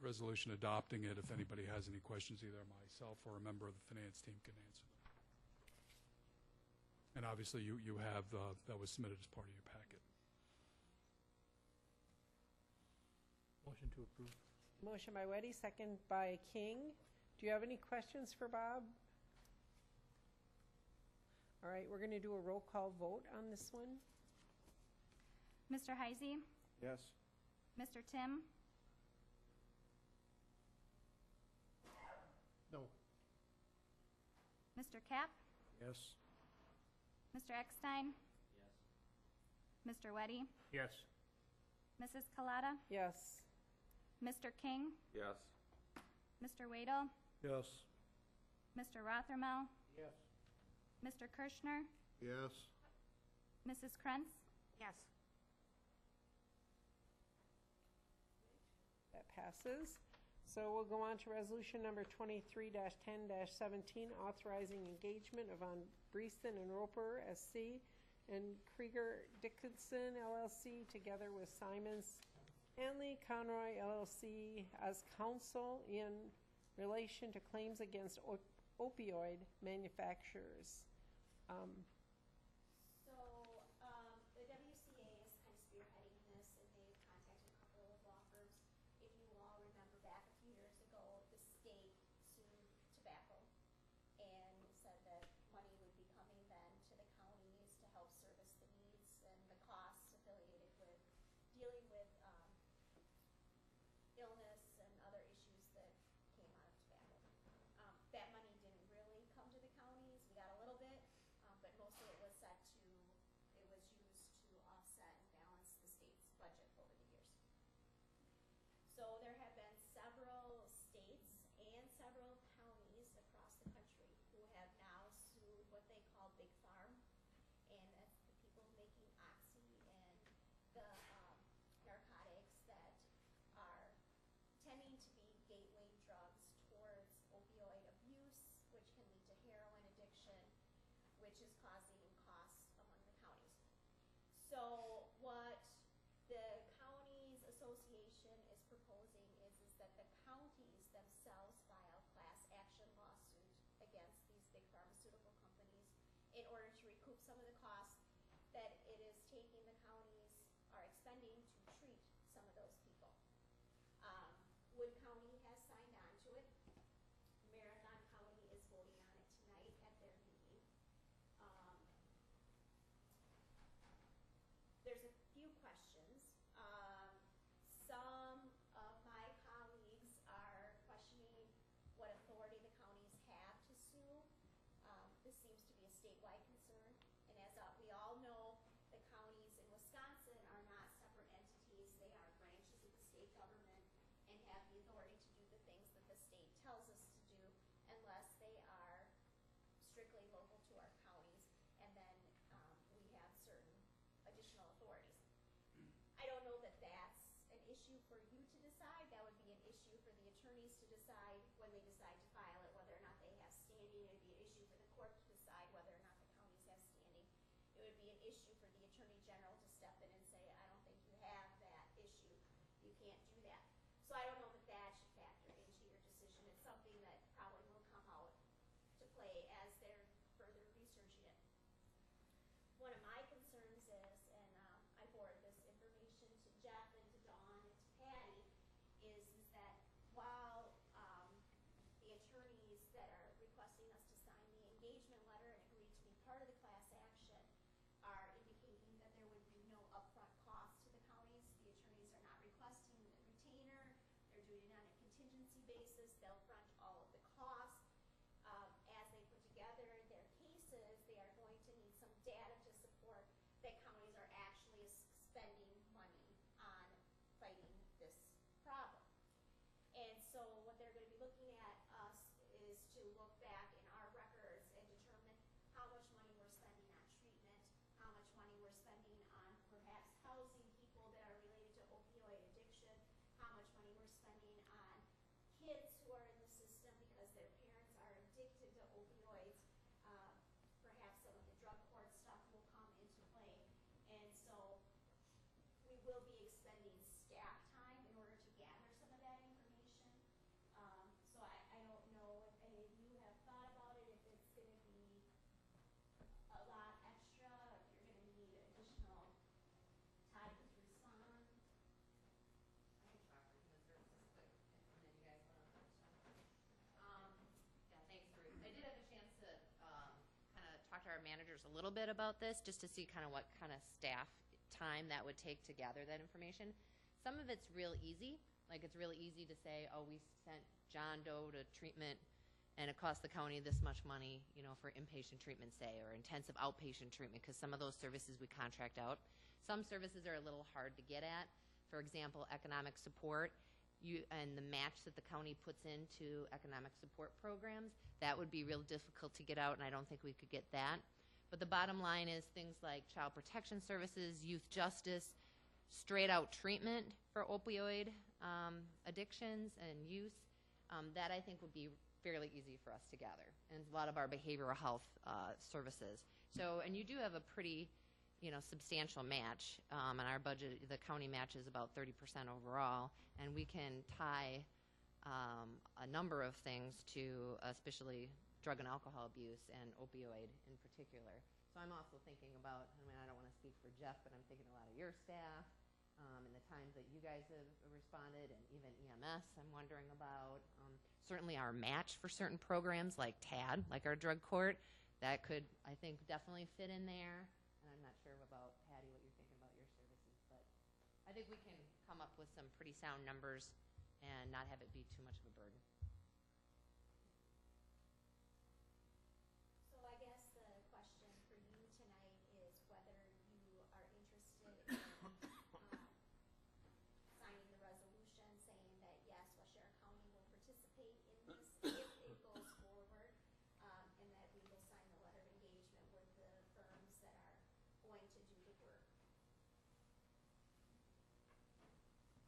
resolution adopting it. If anybody has any questions, either myself or a member of the finance team can answer them. And obviously, you have that was submitted as part of your packet. Motion to approve. Motion by Weddy, second by King. Do you have any questions for Bob? All right, we're going to do a roll call vote on this one. Mr. Heisey? Yes. Mr. Tim? No. Mr. Cap? Yes. Mr. Eckstein? Yes. Mr. Weddy? Yes. Mrs. Kalata? Yes. Mr. King? Yes. Mr. Waddle? Yes. Mr. Rothermel? Yes. Mr. Kirschner? Yes. Mrs. Krentz? Yes. That passes. So we'll go on to resolution number 23-10-17, authorizing engagement of Von Briesen and Roper SC and Krieger Dickinson LLC together with Simons Hanley Conroy LLC as counsel in relation to claims against opioid manufacturers. The WCA is kind of spearheading this, and they've contacted a couple of law firms. If you all remember back a few years ago, the state sued tobacco and said that money would be coming then to the counties to help service the needs and the costs affiliated with dealing with illness and other issues that came out of tobacco. That money didn't really come to the counties. We got a little bit, but most of it was used to offset and balance the state's budget over the years. So there have been several states and several counties across the country who have now sued what they call Big Farm, and that's the people making Oxy and the narcotics that are tending to be gateway drugs towards opioid abuse, which can lead to heroin addiction, which is causing costs among the counties. So what the counties association is proposing is that the counties themselves file class action lawsuit against these big pharmaceutical companies in order to recoup some of the costs that it is taking the counties are expending to treat some of those people. Wood County issue for you to decide. That would be an issue for the attorneys to decide when they decide to file it, whether or not they have standing. It would be an issue for the court to decide whether or not the counties have standing. It would be an issue for the Attorney General to step in and say, I don't think you have that issue. You can't do that. So I don't know that that should factor into your decision. It's something that probably will come out to play as they're further researching it. One of my concerns is, and I forwarded this information to Jeff and to Dawn and to Patty, is that while the attorneys that are requesting us to sign the engagement letter and agree to be part of the class action are indicating that there would be no upfront cost to the counties, the attorneys are not requesting a retainer. They're doing it on a contingency basis. They'll front all of the costs. As they put together their cases, they are going to need some data to support that counties are actually spending money on fighting this problem. And so what they're going to be looking at us is to look back in our records and determine how much money we're spending on treatment, how much money we're spending on perhaps housing people that are related to opioid addiction, how much money we're spending on kids who are in the system because their parents are addicted to opioids. Perhaps some of the drug court stuff will come into play. And so we will be expending staff time in order to gather some of that information. So I don't know if any of you have thought about it, if it's going to be a lot extra, if you're going to need additional time to respond. I can talk for human services quick, and then you guys want to. Yeah, thanks, Bruce. I did have a chance to kind of talk to our managers a little bit about this, just to see kind of what kind of staff time that would take to gather that information. Some of it's real easy. Like, it's really easy to say, oh, we sent John Doe to treatment, and it cost the county this much money, you know, for inpatient treatment, say, or intensive outpatient treatment, because some of those services we contract out. Some services are a little hard to get at. For example, economic support, and the match that the county puts into economic support programs, that would be real difficult to get out, and I don't think we could get that. But the bottom line is things like child protection services, youth justice, straight out treatment for opioid addictions and use, that I think would be fairly easy for us to gather, and a lot of our behavioral health services. So, and you do have a pretty, you know, substantial match. In our budget, the county match is about 30% overall, and we can tie a number of things to especially drug and alcohol abuse and opioid in particular. So I'm also thinking about, I mean, I don't want to speak for Jeff, but I'm thinking a lot of your staff and the times that you guys have responded, and even EMS I'm wondering about. Certainly our match for certain programs like TAD, like our drug court, that could, I think, definitely fit in there. And I'm not sure about, Patty, what you're thinking about your services, but I think we can come up with some pretty sound numbers and not have it be too much of a burden. So I guess the question for you tonight is whether you are interested in signing the resolution saying that yes, Washera County will participate in this if it goes forward, and that we will sign the letter of engagement with the firms that are going to do the work.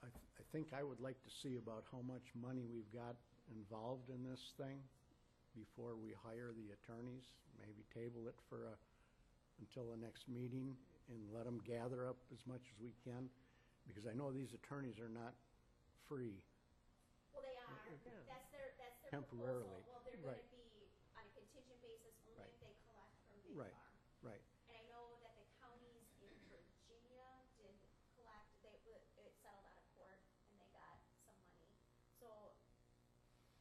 I think I would like to see about how much money we've got involved in this thing before we hire the attorneys. Maybe table it for until the next meeting and let them gather up as much as we can, because I know these attorneys are not free. Well, they are. Yeah. That's their Temporarily. proposal. Well, they're Right. going to be on a contingent basis only Right. if they collect from Big Right, Farm. right. And I know that the counties in Virginia did collect, it settled out of court and they got some money. So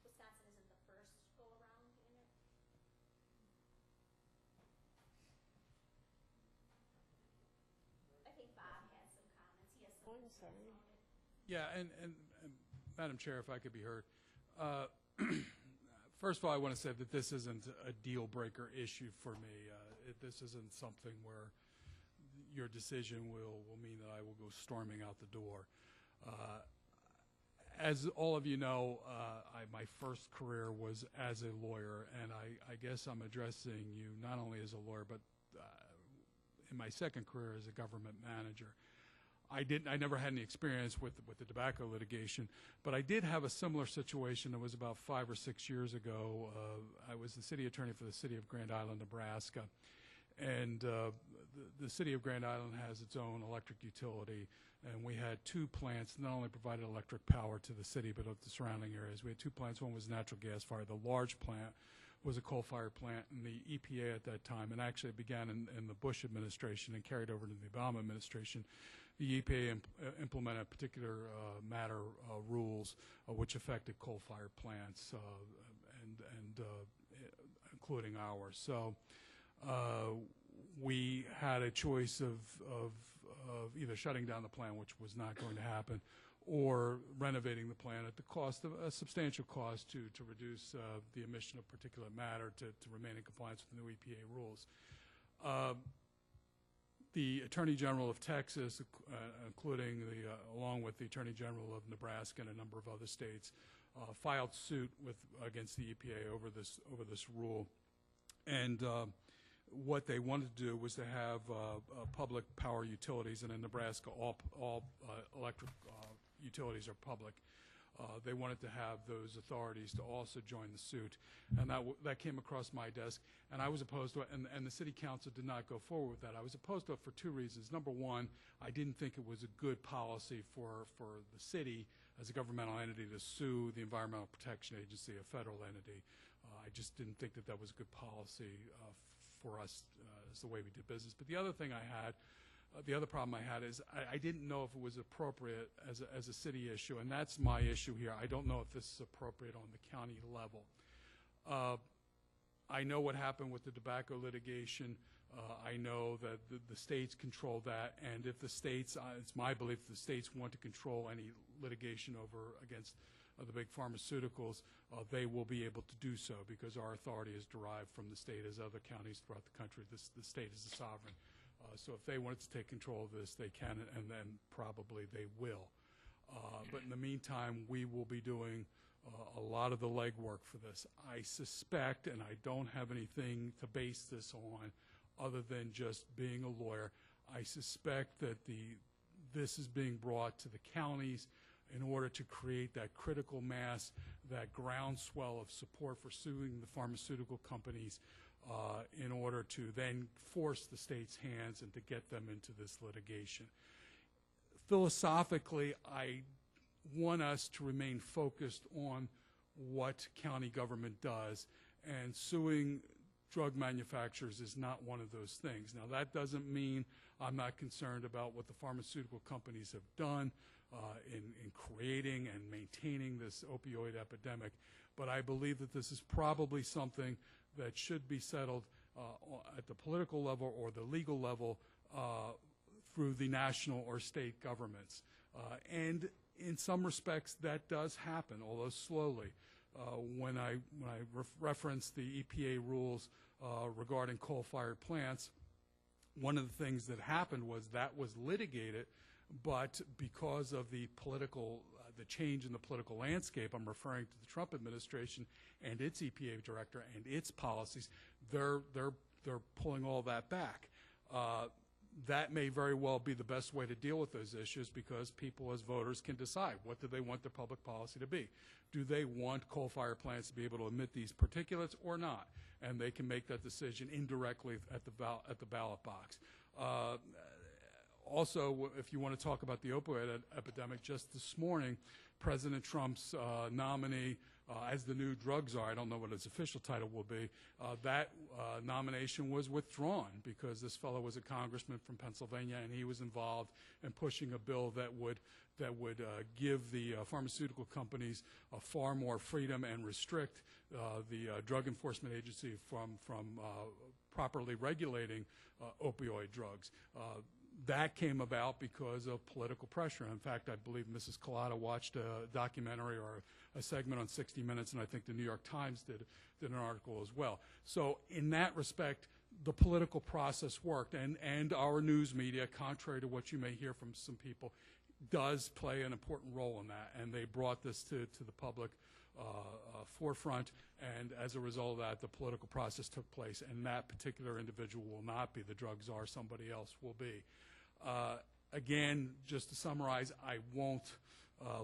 Wisconsin isn't the first go around in it. I think Bob had some comments. He has some. Oh, I'm sorry. Yeah, and Madam Chair, if I could be heard. First of all, I want to say that this isn't a deal breaker issue for me. This isn't something where your decision will mean that I will go storming out the door. As all of you know, my first career was as a lawyer, and I guess I'm addressing you not only as a lawyer, but in my second career as a government manager. I never had any experience with the tobacco litigation, but I did have a similar situation. It was about 5 or 6 years ago. I was the city attorney for the city of Grand Island, Nebraska, and the city of Grand Island has its own electric utility, and we had 2 plants that not only provided electric power to the city but of the surrounding areas. We had 2 plants. One was natural gas fired. The large plant was a coal-fired plant, and the EPA at that time, and actually it began in the Bush administration and carried over to the Obama administration, the EPA implemented particular matter rules which affected coal-fired plants, and including ours. So we had a choice of either shutting down the plant, which was not going to happen, or renovating the plant at the cost of a substantial cost to reduce the emission of particulate matter to remain in compliance with the new EPA rules. The Attorney General of Texas, including along with the Attorney General of Nebraska and a number of other states, filed suit against the EPA over this rule, and what they wanted to do was to have public power utilities, and in Nebraska all electric utilities are public. They wanted to have those authorities to also join the suit, and that came across my desk, and I was opposed to it, and the city council did not go forward with that. I was opposed to it for 2 reasons. Number one, I didn't think it was a good policy for the city as a governmental entity to sue the Environmental Protection Agency, a federal entity. I just didn't think that was a good policy for us as the way we did business. But the other thing I had, the other problem I had is I didn't know if it was appropriate as a city issue, and that's my issue here. I don't know if this is appropriate on the county level. I know what happened with the tobacco litigation. I know that the states control that, and if the states, it's my belief the states want to control any litigation against the big pharmaceuticals, they will be able to do so because our authority is derived from the state as other counties throughout the country. The state is the sovereign. So if they wanted to take control of this, they can, and then probably they will. But in the meantime, we will be doing a lot of the legwork for this. I suspect, and I don't have anything to base this on other than just being a lawyer, I suspect that this is being brought to the counties in order to create that critical mass, that groundswell of support for suing the pharmaceutical companies in order to then force the state's hands and to get them into this litigation. Philosophically, I want us to remain focused on what county government does, and suing drug manufacturers is not one of those things. Now, that doesn't mean I'm not concerned about what the pharmaceutical companies have done in creating and maintaining this opioid epidemic, but I believe that this is probably something that should be settled at the political level or the legal level through the national or state governments. And in some respects, that does happen, although slowly. When I reference the EPA rules regarding coal-fired plants, one of the things that happened was that was litigated, but because of the change in the political landscape, I'm referring to the Trump administration and its EPA director and its policies, they're pulling all that back. That may very well be the best way to deal with those issues because people as voters can decide what do they want their public policy to be. Do they want coal-fired plants to be able to emit these particulates or not? And they can make that decision indirectly at the ballot box. Also, if you want to talk about the opioid epidemic, just this morning, President Trump's nominee as the new drug czar, I don't know what his official title will be, that nomination was withdrawn because this fellow was a congressman from Pennsylvania and he was involved in pushing a bill that would give the pharmaceutical companies far more freedom and restrict the Drug Enforcement Agency from properly regulating opioid drugs. That came about because of political pressure. In fact, I believe Mrs. Collada watched a documentary or a segment on 60 Minutes, and I think the New York Times did an article as well. So in that respect, the political process worked, and our news media, contrary to what you may hear from some people, does play an important role in that, and they brought this to the public forefront, and as a result of that, the political process took place, and that particular individual will not be the drug czar, somebody else will be. Again, just to summarize, I won't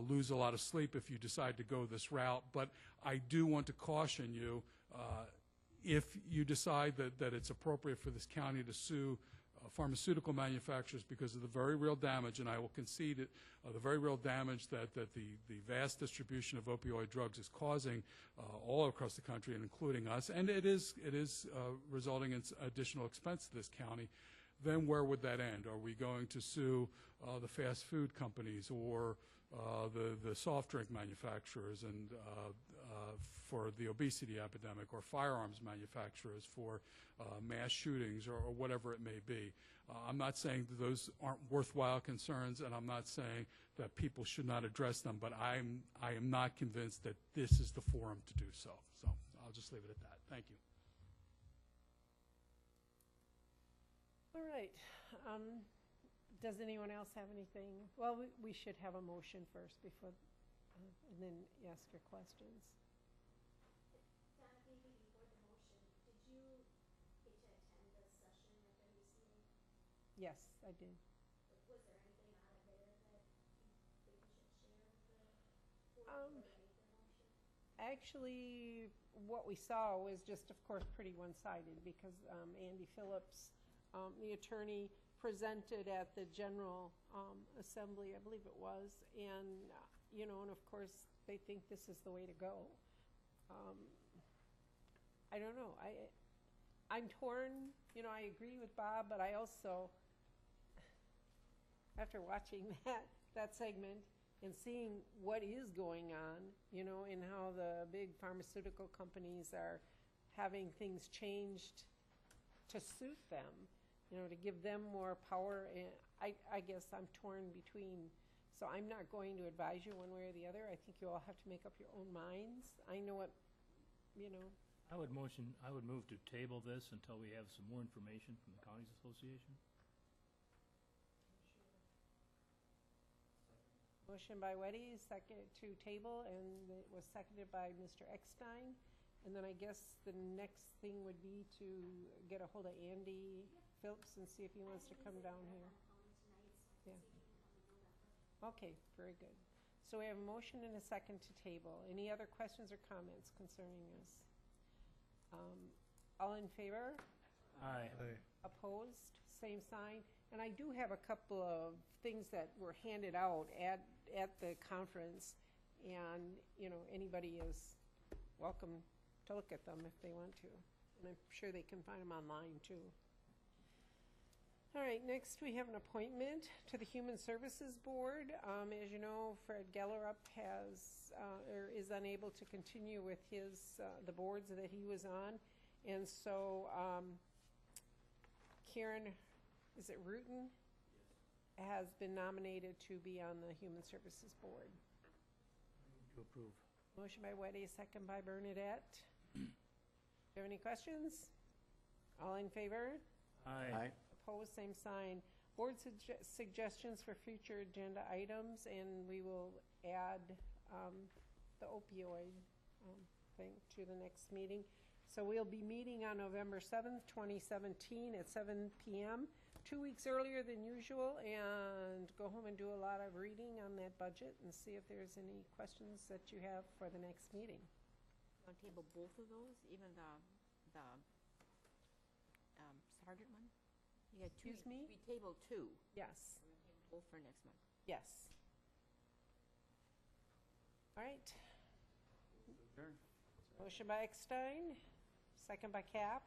lose a lot of sleep if you decide to go this route, but I do want to caution you, if you decide that it's appropriate for this county to sue pharmaceutical manufacturers because of the very real damage, and I will concede it, the very real damage that the vast distribution of opioid drugs is causing all across the country, and including us, and it is resulting in additional expense to this county, then where would that end? Are we going to sue the fast food companies or the soft drink manufacturers and for the obesity epidemic, or firearms manufacturers for mass shootings, or whatever it may be? I'm not saying that those aren't worthwhile concerns, and I'm not saying that people should not address them, but I am not convinced that this is the forum to do so. So I'll just leave it at that. Thank you. All right. Does anyone else have anything? Well, we should have a motion first before, and then ask your questions. Donna, maybe before the motion, did you get to attend the session at WCA? Yes, I did. Was there anything out of there that you should share with the board Um, before they make their motion? Actually, what we saw was just, of course, pretty one-sided because Andy Phillips, the attorney, presented at the General Assembly, I believe it was, and, and of course, they think this is the way to go. I don't know. I'm torn. I agree with Bob, but I also, after watching that segment and seeing what is going on, and how the big pharmaceutical companies are having things changed to suit them, to give them more power, and I guess I'm torn between. So I'm not going to advise you one way or the other. I think you all have to make up your own minds. I know what, I would move to table this until we have some more information from the Counties Association. Motion by Weddy, second to table, and it was seconded by Mr. Eckstein. And then I guess the next thing would be to get a hold of Andy Phillips and see if he wants to come down here. Yeah. Okay, very good. So we have a motion and a second to table. Any other questions or comments concerning this? All in favor? Aye. Opposed? Same sign. And I do have a couple of things that were handed out at the conference, and anybody is welcome to look at them if they want to. And I'm sure they can find them online too. All right, next we have an appointment to the Human Services Board. As you know, Fred Gellerup is unable to continue with the boards that he was on, and so Karen, is it Rutan, has been nominated to be on the Human Services Board. To approve. Motion by Weddy, second by Bernadette. Do you have any questions? All in favor? Aye. Opposed, same sign. Board suggestions for future agenda items, and we will add the opioid thing to the next meeting. So we'll be meeting on November 7th, 2017 at 7 p.m., 2 weeks earlier than usual, and go home and do a lot of reading on that budget and see if there's any questions that you have for the next meeting. On table both of those, even the sergeant one? You had two. Excuse me? We tabled two. Yes. Both for next month. Yes. All right. Motion by Eckstein, second by Cap,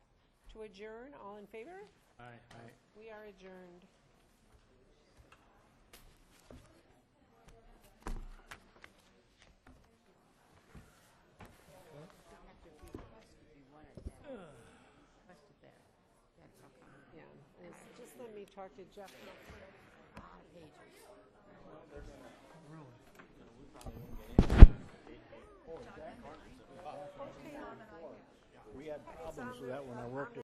to adjourn. All in favor? Aye. Aye. We are adjourned. Yeah, and just let me talk to Jeff. We had problems with that when I worked at